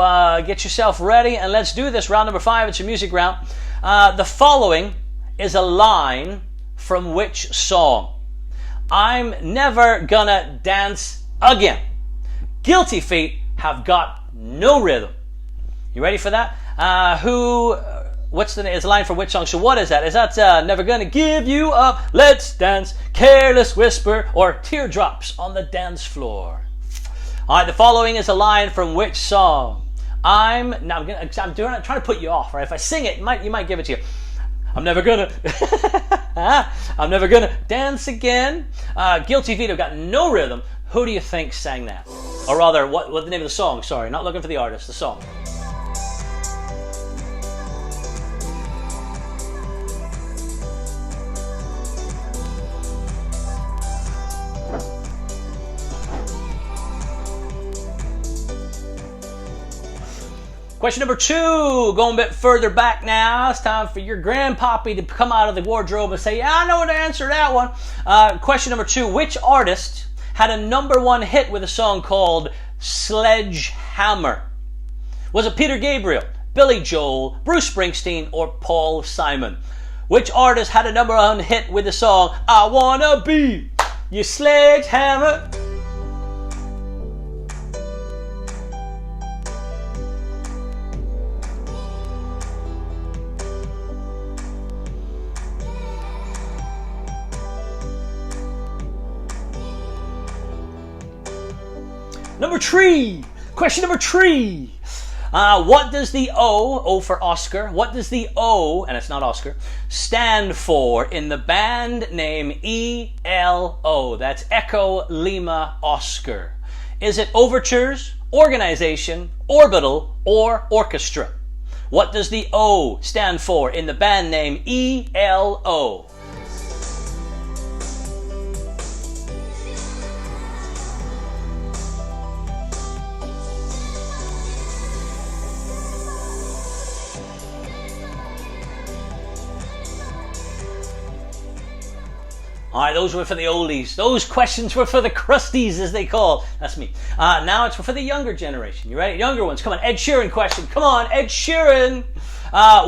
Speaker 1: get yourself ready, and let's do this. Round number 5, it's a music round. The following is a line from which song? I'm never gonna dance again. Guilty Feet have got no rhythm. You ready for that? What's the name? It's a line from which song? So what is that? Is that Never Gonna Give You Up, Let's Dance, Careless Whisper, or Teardrops on the Dance Floor? All right, the following is a line from which song? I'm trying to put you off, right? If I sing it, you might give it to you. I'm never gonna dance again. Guilty Feet have got no rhythm. Who do you think sang that? Or rather, what the name of the song? Sorry, not looking for the artist, the song. Question number 2, going a bit further back now. It's time for your grandpappy to come out of the wardrobe and say, yeah, I know the answer to that one. Question number 2, which artist had a #1 hit with a song called Sledgehammer? Was it Peter Gabriel, Billy Joel, Bruce Springsteen, or Paul Simon? Which artist had a #1 hit with the song I Wanna Be Your Sledgehammer? Number 3, question number 3. What does the O for Oscar, what does the O, and it's not Oscar, stand for in the band name ELO? That's Echo Lima Oscar. Is it overtures, organization, orbital, or orchestra? What does the O stand for in the band name ELO? All right, those were for the oldies. Those questions were for the crusties, as they call. That's me. Now it's for the younger generation. You ready? Younger ones. Come on, Ed Sheeran question. Come on, Ed Sheeran.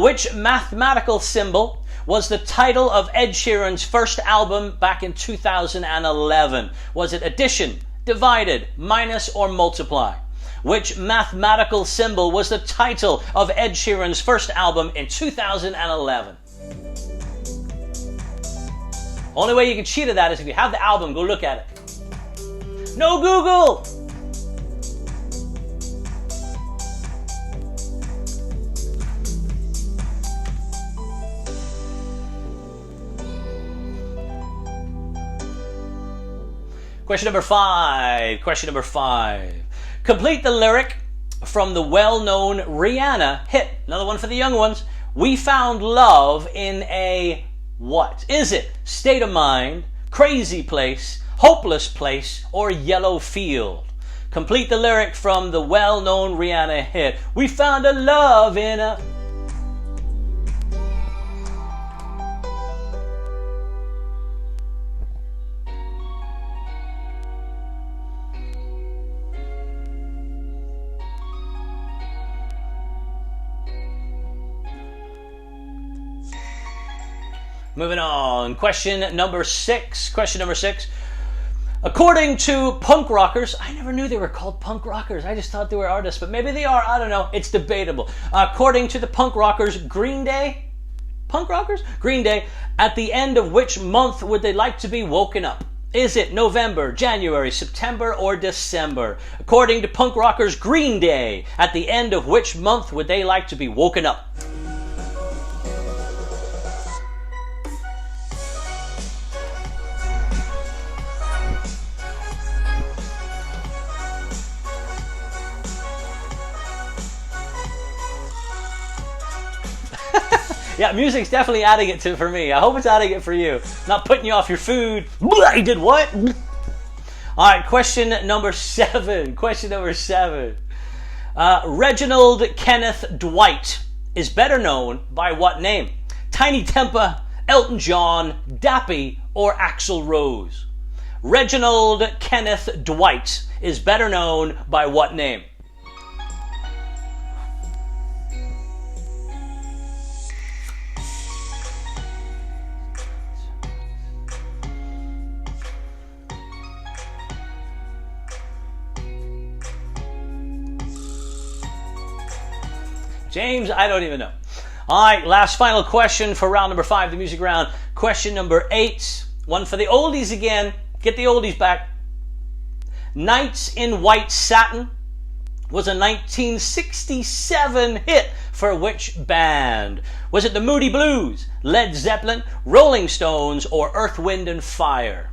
Speaker 1: Which mathematical symbol was the title of Ed Sheeran's first album back in 2011? Was it addition, divided, minus, or multiply? Which mathematical symbol was the title of Ed Sheeran's first album in 2011? Only way you can cheat at that is if you have the album, go look at it. No Google! Question number 5. Question number 5. Complete the lyric from the well-known Rihanna hit. Another one for the young ones. We found love in a what? Is it state of mind, crazy place, hopeless place, or yellow field? Complete the lyric from the well-known Rihanna hit. We found a love in a... Moving on. Question number 6. Question number 6. According to punk rockers, I never knew they were called punk rockers. I just thought they were artists, but maybe they are. I don't know. It's debatable. According to the punk rockers, Green Day, punk rockers? Green Day, at the end of which month would they like to be woken up? Is it November, January, September, or December? According to punk rockers, Green Day, at the end of which month would they like to be woken up? Yeah, music's definitely adding it for me. I hope it's adding it for you. Not putting you off your food. I did what? All right, question number 7. Question number 7. Reginald Kenneth Dwight is better known by what name? Tiny Tempa, Elton John, Dappy, or Axl Rose? Reginald Kenneth Dwight is better known by what name? James, I don't even know. All right, last final question for round number 5, the music round. Question number 8. One for the oldies again. Get the oldies back. Nights in White Satin was a 1967 hit for which band? Was it the Moody Blues, Led Zeppelin, Rolling Stones, or Earth, Wind and Fire?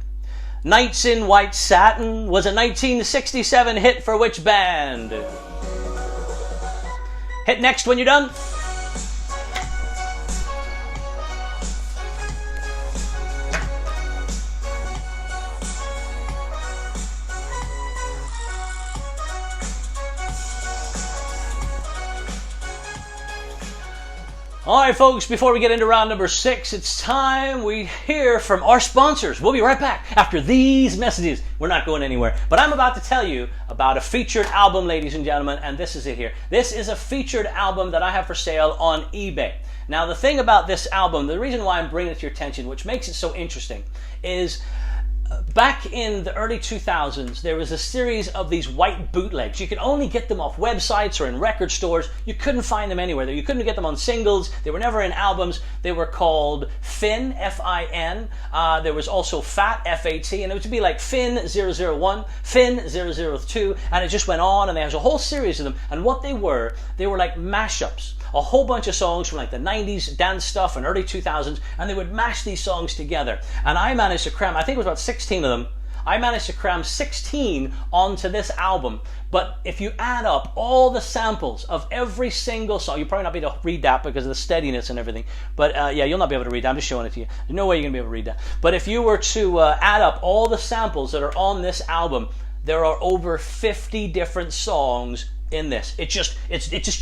Speaker 1: Nights in White Satin was a 1967 hit for which band? Hit next when you're done. All right, folks, before we get into round number 6, it's time we hear from our sponsors. We'll be right back after these messages. We're not going anywhere, but I'm about to tell you about a featured album, ladies and gentlemen, and this is it here. This is a featured album that I have for sale on eBay. Now, the thing about this album, the reason why I'm bringing it to your attention, which makes it so interesting, is back in the early 2000s, there was a series of these white bootlegs. You could only get them off websites or in record stores. You couldn't find them anywhere. You couldn't get them on singles. They were never in albums. They were called Fin, F-I-N. There was also Fat, F-A-T, and it would be like Fin 001, Fin 002, and it just went on, and there's a whole series of them. And what they were like mashups. A whole bunch of songs from like the 90s dance stuff and early 2000s, and they would mash these songs together. And I managed to cram, I think it was about 16 of them, I managed to cram 16 onto this album. But if you add up all the samples of every single song, you'll probably not be able to read that because of the steadiness and everything. But yeah, you'll not be able to read that. I'm just showing it to you. There's no way you're going to be able to read that. But if you were to add up all the samples that are on this album, there are over 50 different songs in this. It just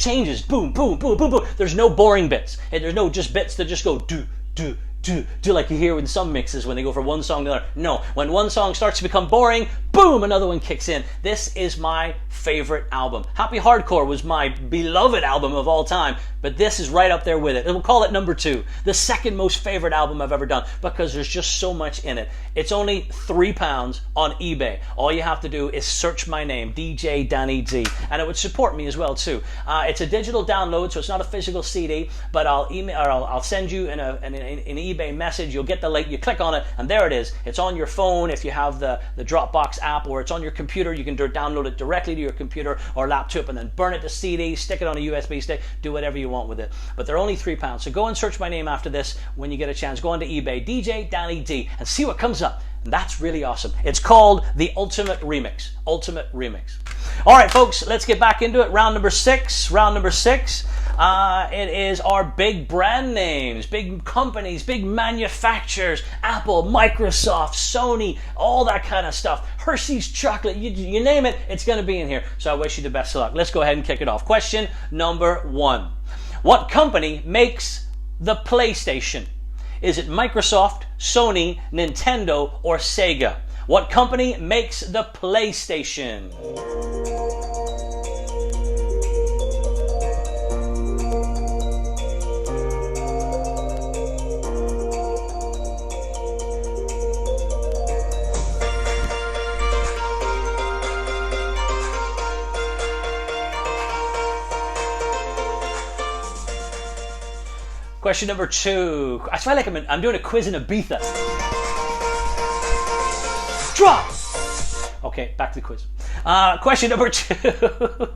Speaker 1: changes. Boom, boom, boom, boom, boom. There's no boring bits. And there's no just bits that just go do, do, do like you hear in some mixes when they go from one song to another. No, when one song starts to become boring, boom, another one kicks in. This is my favorite album. Happy Hardcore was my beloved album of all time, but this is right up there with it. And we'll call it number 2, the second most favorite album I've ever done, because there's just so much in it. It's only £3 on eBay. All you have to do is search my name, DJ Danny D, and it would support me as well too. It's a digital download, so it's not a physical CD, but I'll send you an eBay message. You'll get the link, you click on it, and there it is. It's on your phone if you have the Dropbox app, or it's on your computer. You can download it directly to your computer or laptop and then burn it to CD, stick it on a USB stick, do whatever you want with it. But they're only £3. So go and search my name after this when you get a chance. Go onto eBay, DJ Danny D, and see what comes up. And that's really awesome. It's called the Ultimate Remix. Ultimate Remix. All right, folks, let's get back into it. Round number 6. Round number 6. It is our big brand names, big companies, big manufacturers, Apple, Microsoft, Sony, all that kind of stuff. Hershey's chocolate, you name it, it's going to be in here. So I wish you the best of luck. Let's go ahead and kick it off. Question number 1. What company makes the PlayStation? Is it Microsoft, Sony, Nintendo, or Sega? What company makes the PlayStation? Question number 2. I feel like I'm doing a quiz in Ibiza. Drop! Okay, back to the quiz. Question number 2.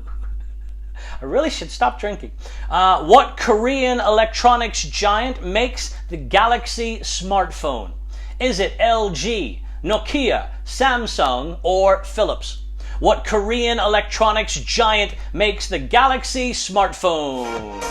Speaker 1: I really should stop drinking. What Korean electronics giant makes the Galaxy smartphone? Is it LG, Nokia, Samsung, or Philips? What Korean electronics giant makes the Galaxy smartphone?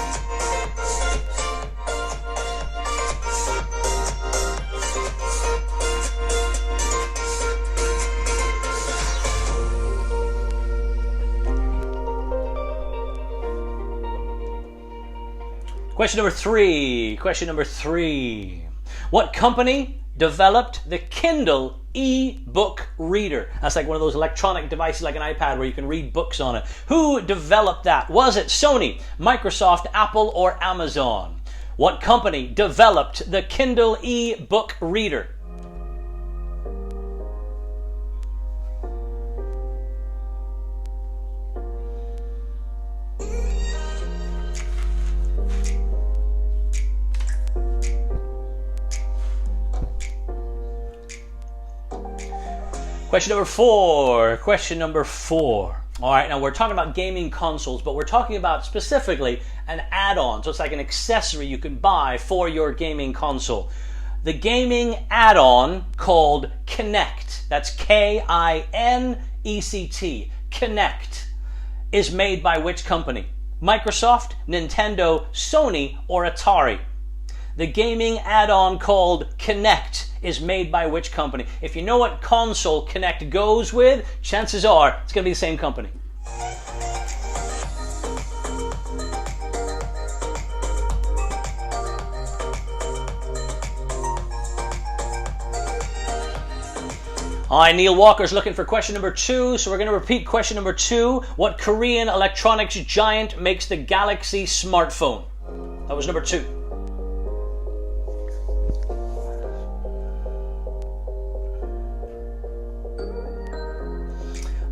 Speaker 1: Question number 3. Question number 3. What company developed the Kindle e-book reader? That's like one of those electronic devices like an iPad where you can read books on it. Who developed that? Was it Sony, Microsoft, Apple, or Amazon? What company developed the Kindle e-book reader? Question number 4. Question number 4. All right, now we're talking about gaming consoles, but we're talking about specifically an add-on. So it's like an accessory you can buy for your gaming console. The gaming add-on called Kinect, that's Kinect, Kinect, is made by which company? Microsoft, Nintendo, Sony, or Atari? The gaming add-on called Kinect is made by which company? If you know what console Kinect goes with, chances are it's going to be the same company. All right, Neil Walker's looking for question number 2, so we're going to repeat question number 2. What Korean electronics giant makes the Galaxy smartphone? That was number 2.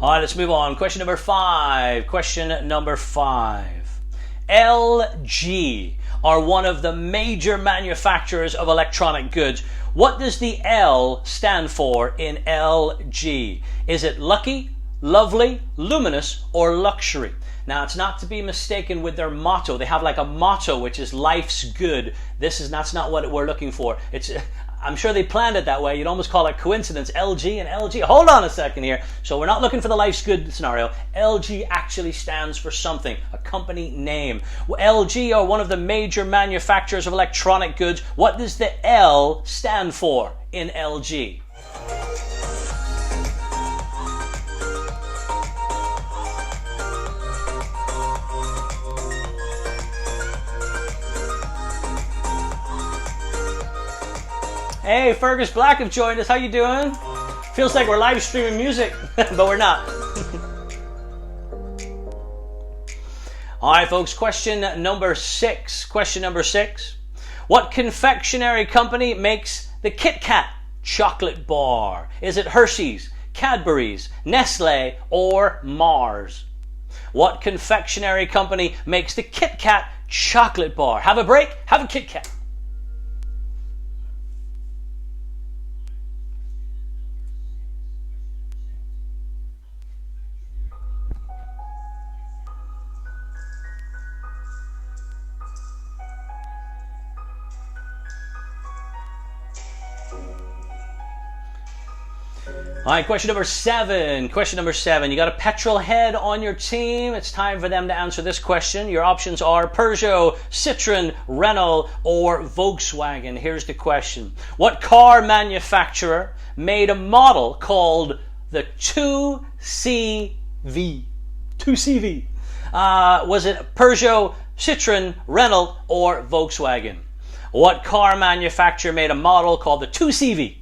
Speaker 1: All right, let's move on. Question number 5. Question number 5. LG are one of the major manufacturers of electronic goods. What does the L stand for in LG? Is it lucky, lovely, luminous, or luxury? Now, it's not to be mistaken with their motto. They have like a motto, which is life's good. That's not what we're looking for. I'm sure they planned it that way. You'd almost call it coincidence. LG and LG. Hold on a second here. So we're not looking for the life's good scenario. LG actually stands for something, a company name. LG are one of the major manufacturers of electronic goods. What does the L stand for in LG? Hey, Fergus Black have joined us. How you doing? Feels like we're live streaming music, but we're not. All right, folks, question number 6. Question number 6. What confectionery company makes the Kit Kat chocolate bar? Is it Hershey's, Cadbury's, Nestle, or Mars? What confectionery company makes the Kit Kat chocolate bar? Have a break, have a Kit Kat. All right, question number 7. Question number 7. You got a petrol head on your team. It's time for them to answer this question. Your options are Peugeot, Citroen, Renault, or Volkswagen. Here's the question. What car manufacturer made a model called the 2CV? 2CV. Was it Peugeot, Citroen, Renault, or Volkswagen? What car manufacturer made a model called the 2CV?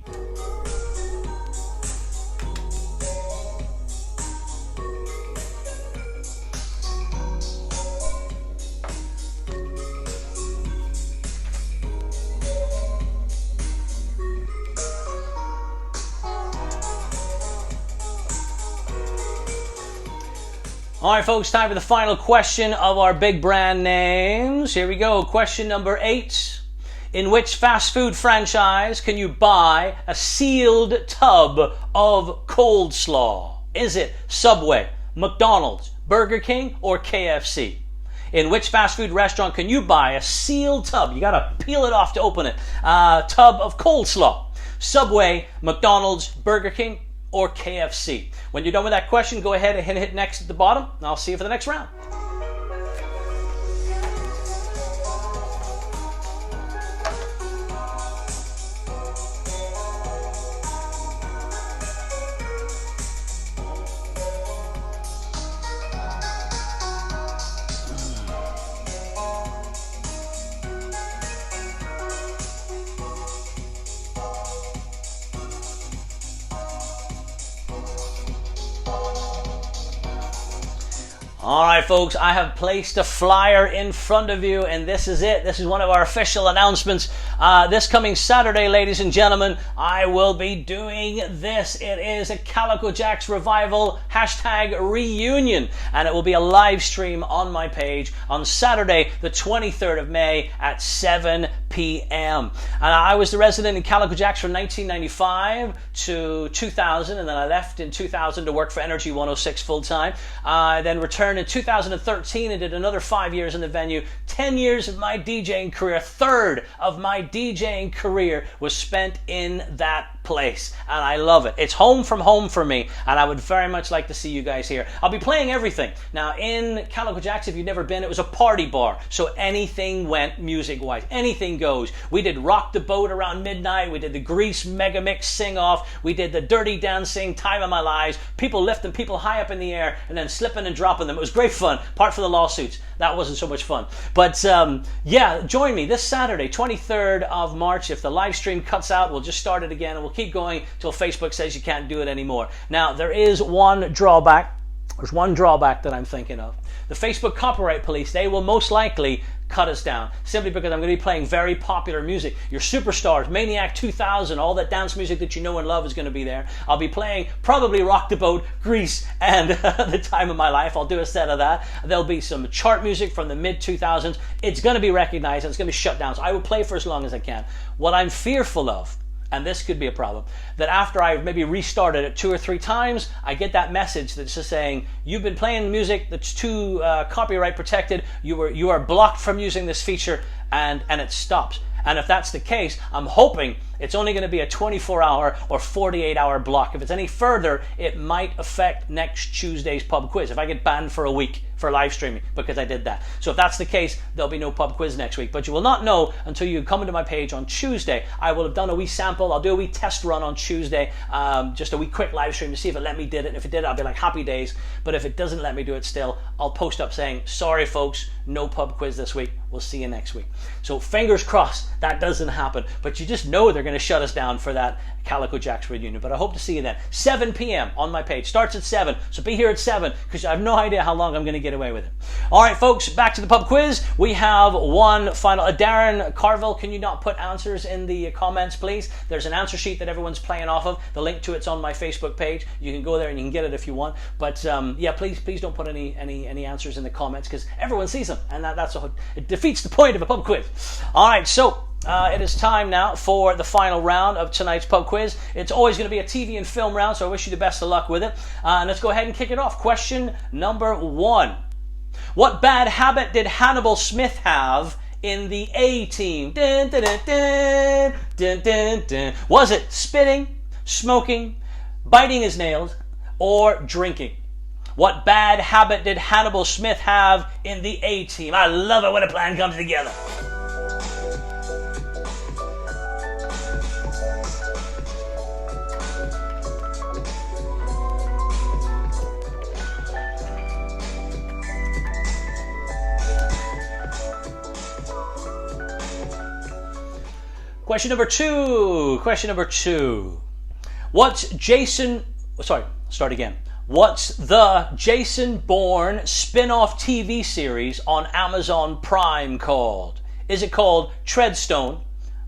Speaker 1: All right, folks, time for the final question of our big brand names. Here we go. Question number 8. In which fast food franchise can you buy a sealed tub of cold slaw? Is it Subway, McDonald's, Burger King, or KFC? In which fast food restaurant can you buy a sealed tub? You gotta peel it off to open it. Tub of cold slaw. Subway, McDonald's, Burger King, or KFC? When you're done with that question, go ahead and hit next at the bottom, and I'll see you for the next round. All right, folks, I have placed a flyer in front of you, and this is it. This is one of our official announcements. This coming Saturday, ladies and gentlemen, I will be doing this. It is a Calico Jacks Revival #reunion, and it will be a live stream on my page on Saturday, the 23rd of May at 7 p.m. And I was the resident in Calico Jacks from 1995 to 2000, and then I left in 2000 to work for Energy 106 full-time. I then returned in 2013 and did another 5 years in the venue. 10 years of my DJing career, a third of my DJing career was spent in that place, and I love it. It's home from home for me, and I would very much like to see you guys here. I'll be playing everything. Now, in Calico Jacks, if you've never been, it was a party bar, so anything went music-wise. Anything goes. We did Rock the Boat around midnight. We did the Grease Mega Mix sing-off. We did the Dirty Dancing, Time of My Lives, people lifting people high up in the air and then slipping and dropping them. It was great fun, apart from the lawsuits. That wasn't so much fun. But yeah, join me this Saturday, 23rd of March. If the live stream cuts out, we'll just start it again, and we'll keep going till Facebook says you can't do it anymore. Now, there is one drawback. There's one drawback that I'm thinking of. The Facebook copyright police, they will most likely cut us down, simply because I'm going to be playing very popular music. Your superstars, Maniac 2000, all that dance music that you know and love is going to be there. I'll be playing probably Rock the Boat, Grease, and The Time of My Life. I'll do a set of that. There'll be some chart music from the mid-2000s. It's going to be recognized, and it's going to be shut down, so I will play for as long as I can. What I'm fearful of, and this could be a problem, that after I maybe restarted it 2 or 3 times, I get that message that's just saying, you've been playing music that's too copyright protected, you are blocked from using this feature, and it stops. And if that's the case, I'm hoping It's only going to be a 24-hour or 48-hour block. If it's any further, it might affect next Tuesday's pub quiz. If I get banned for a week for live streaming because I did that. So if that's the case, there'll be no pub quiz next week. But you will not know until you come into my page on Tuesday. I will have done a wee sample. I'll do a wee test run on Tuesday, just a wee quick live stream to see if it let me did it. And if it did, I'll be like, happy days. But if it doesn't let me do it still, I'll post up saying, sorry folks, no pub quiz this week. We'll see you next week. So fingers crossed that doesn't happen. But you just know they're going to shut us down for that Calico Jacks reunion. But I hope to see you then. 7 p.m. on my page. Starts at 7. So be here at 7 because I have no idea how long I'm going to get away with it. All right, folks, back to the pub quiz. We have one final. Darren Carville, can you not put answers in the comments, please? There's an answer sheet that everyone's playing off of. The link to it's on my Facebook page. You can go there and you can get it if you want. But yeah, please don't put any answers in the comments because everyone sees them, and it defeats the point of a pub quiz. All right, so it is time now for the final round of tonight's pub quiz. It's always going to be a TV and film round, so I wish you the best of luck with it. And let's go ahead and kick it off. Question number 1. What bad habit did Hannibal Smith have in the A-Team? Dun, dun, dun, dun, dun, dun, dun. Was it spitting, smoking, biting his nails, or drinking? What bad habit did Hannibal Smith have in the A-Team? I love it when a plan comes together. Question number 2. What's the Jason Bourne spin-off TV series on Amazon Prime called? Is it called Treadstone,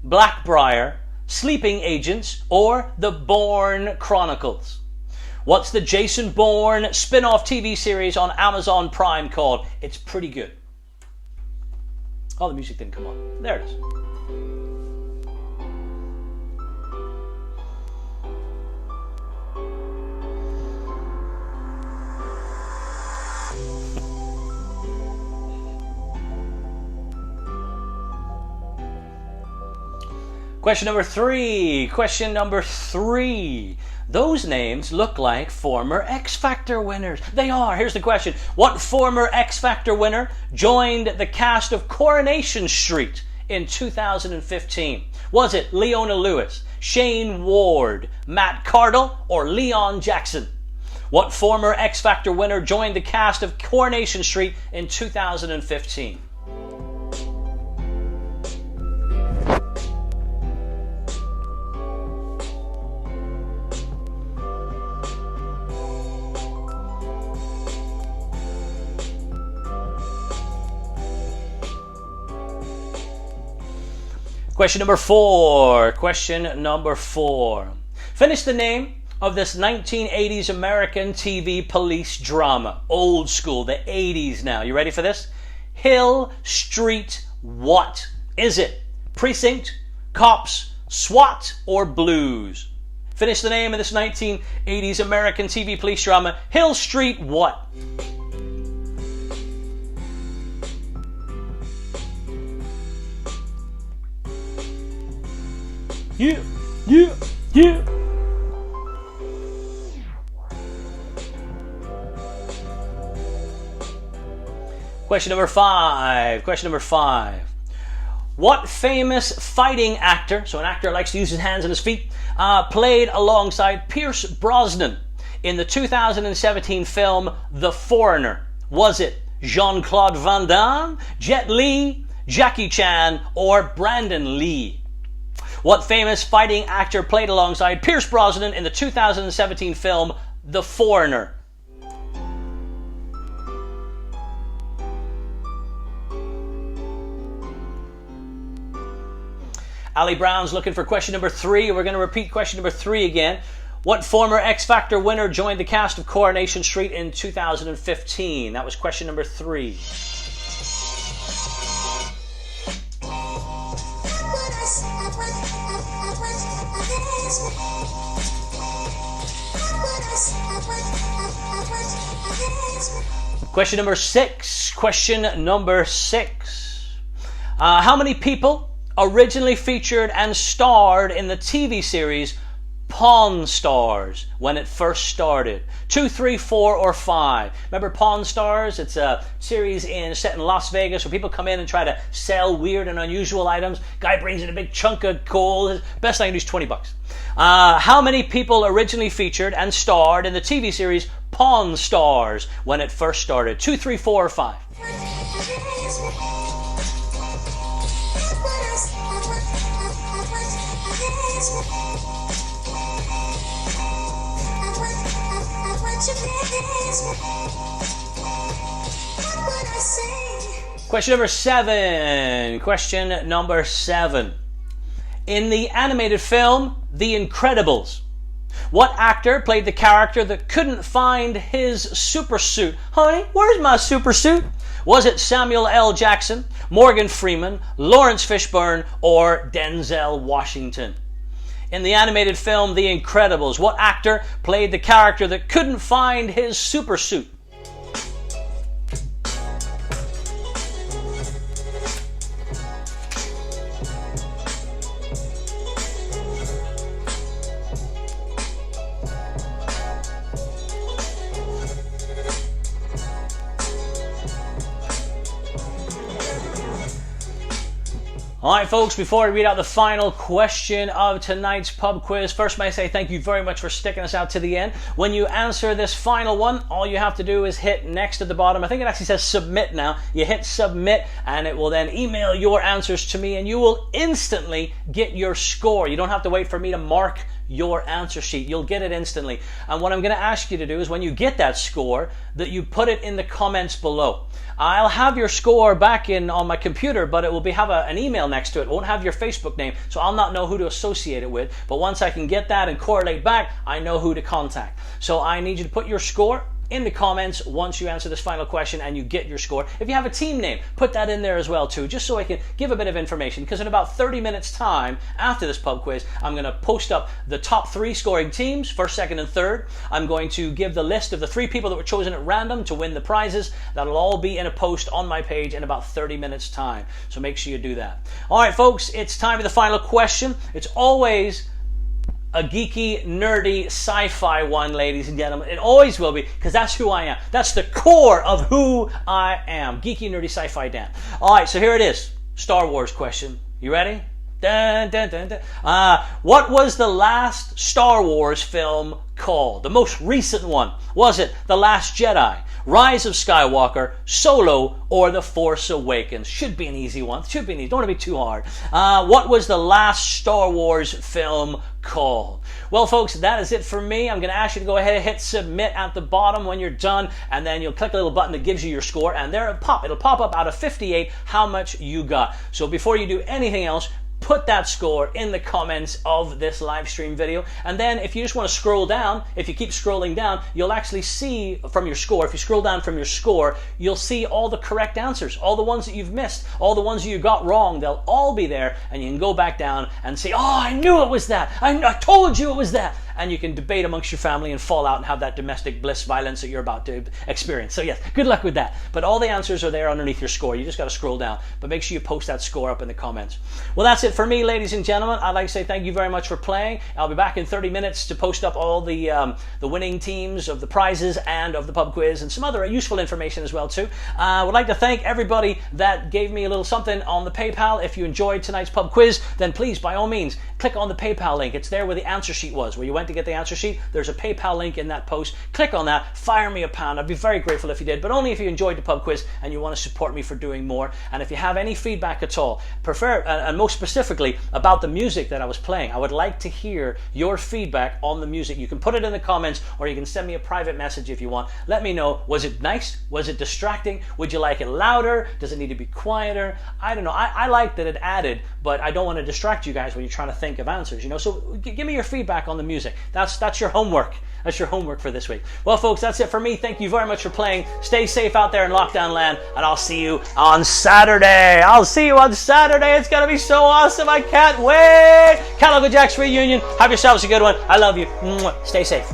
Speaker 1: Blackbriar, Sleeping Agents, or The Bourne Chronicles? What's the Jason Bourne spin-off TV series on Amazon Prime called? It's pretty good. Oh, the music didn't come on. There it is. Question number three. Those names look like former X Factor winners. They are. Here's the question. What former X Factor winner joined the cast of Coronation Street in 2015? Was it Leona Lewis, Shane Ward, Matt Cardle, or Leon Jackson? What former X Factor winner joined the cast of Coronation Street in 2015? Question number four. Finish the name of this 1980s American TV police drama. Old school, the 80s now. You ready for this? Hill Street what? Is it Precinct, Cops, SWAT, or Blues? Finish the name of this 1980s American TV police drama. Hill Street what? Yeah. Question number five. What famous fighting actor, so an actor who likes to use his hands and his feet, played alongside Pierce Brosnan in the 2017 film The Foreigner? Was it Jean-Claude Van Damme, Jet Li, Jackie Chan, or Brandon Lee? What famous fighting actor played alongside Pierce Brosnan in the 2017 film The Foreigner? Ali Brown's looking for question number 3. We're going to repeat question number 3 again. What former X Factor winner joined the cast of Coronation Street in 2015? That was question number 3. Question number 6. How many people originally featured and starred in the TV series Pawn Stars when it first started? 2, 3, 4, or 5. Remember Pawn Stars? It's a series set in Las Vegas where people come in and try to sell weird and unusual items. Guy brings in a big chunk of gold. Best I can do is $20. How many people originally featured and starred in the TV series Pawn Stars when it first started? 2, 3, 4, or 5. Question number 7. Question number 7. In the animated film The Incredibles, what actor played the character that couldn't find his super suit? Honey, where's my super suit? Was it Samuel L. Jackson, Morgan Freeman, Lawrence Fishburne, or Denzel Washington? In the animated film The Incredibles, what actor played the character that couldn't find his super suit? All right, folks, before I read out the final question of tonight's pub quiz, first may I say thank you very much for sticking us out to the end. When you answer this final one, all you have to do is hit next at the bottom. I think it actually says submit now. You hit submit and it will then email your answers to me and you will instantly get your score. You don't have to wait for me to mark your answer sheet. You'll get it instantly. And what I'm going to ask you to do is when you get that score, that you put it in the comments below. I'll have your score back on my computer, but it will have an email next to it. It won't have your Facebook name, so I'll not know who to associate it with. But once I can get that and correlate back, I know who to contact. So I need you to put your score in the comments once you answer this final question and you get your score. If you have a team name, put that in there as well too, just so I can give a bit of information, because in about 30 minutes time after this pub quiz, I'm going to post up the top 3 scoring teams, first, second, and third. I'm going to give the list of the 3 people that were chosen at random to win the prizes. That'll all be in a post on my page in about 30 minutes time, so make sure you do that. All right, folks, it's time for the final question. It's always a geeky, nerdy, sci-fi one, ladies and gentlemen. It always will be, because that's who I am. That's the core of who I am. Geeky, nerdy, sci-fi Dan. All right, so here it is. Star Wars question. You ready? Dun, dun, dun, dun. What was the last Star Wars film called? The most recent one. Was it The Last Jedi, Rise of Skywalker, Solo, or The Force Awakens? Should be an easy one. Should be an easy. Don't want to be too hard. What was the last Star Wars film called? Well, folks, that is it for me. I'm going to ask you to go ahead and hit submit at the bottom when you're done, and then you'll click a little button that gives you your score, and there it'll pop up out of 58 how much you got. So before you do anything else, put that score in the comments of this live stream video. And then if you just want to scroll down, if you keep scrolling down, you'll actually see from your score, if you scroll down from your score, you'll see all the correct answers, all the ones that you've missed, all the ones that you got wrong. They'll all be there, and you can go back down and say, oh, I knew it was that. I told you it was that. And you can debate amongst your family and fall out and have that domestic bliss violence that you're about to experience. So yes, good luck with that. But all the answers are there underneath your score. You just got to scroll down. But make sure you post that score up in the comments. Well, that's it for me, ladies and gentlemen. I'd like to say thank you very much for playing. I'll be back in 30 minutes to post up all the winning teams of the prizes and of the pub quiz and some other useful information as well too. I would like to thank everybody that gave me a little something on the PayPal. If you enjoyed tonight's pub quiz, then please, by all means, click on the PayPal link. It's there where the answer sheet was, where you went to get the answer sheet. There's a PayPal link in that post. Click on that, fire me a pound. I'd be very grateful if you did, but only if you enjoyed the pub quiz and you want to support me for doing more. And if you have any feedback at all, and most specifically about the music that I was playing, I would like to hear your feedback on the music. You can put it in the comments, or you can send me a private message if you want. Let me know, was it nice? Was it distracting? Would you like it louder? Does it need to be quieter? I don't know. I like that it added, but I don't want to distract you guys when you're trying to think of answers, So give me your feedback on the music. That's your homework. That's your homework for this week. Well, folks, that's it for me. Thank you very much for playing. Stay safe out there in lockdown land, and I'll see you on Saturday. It's going to be so awesome. I can't wait. Calico Jack's reunion. Have yourselves a good one. I love you. Stay safe.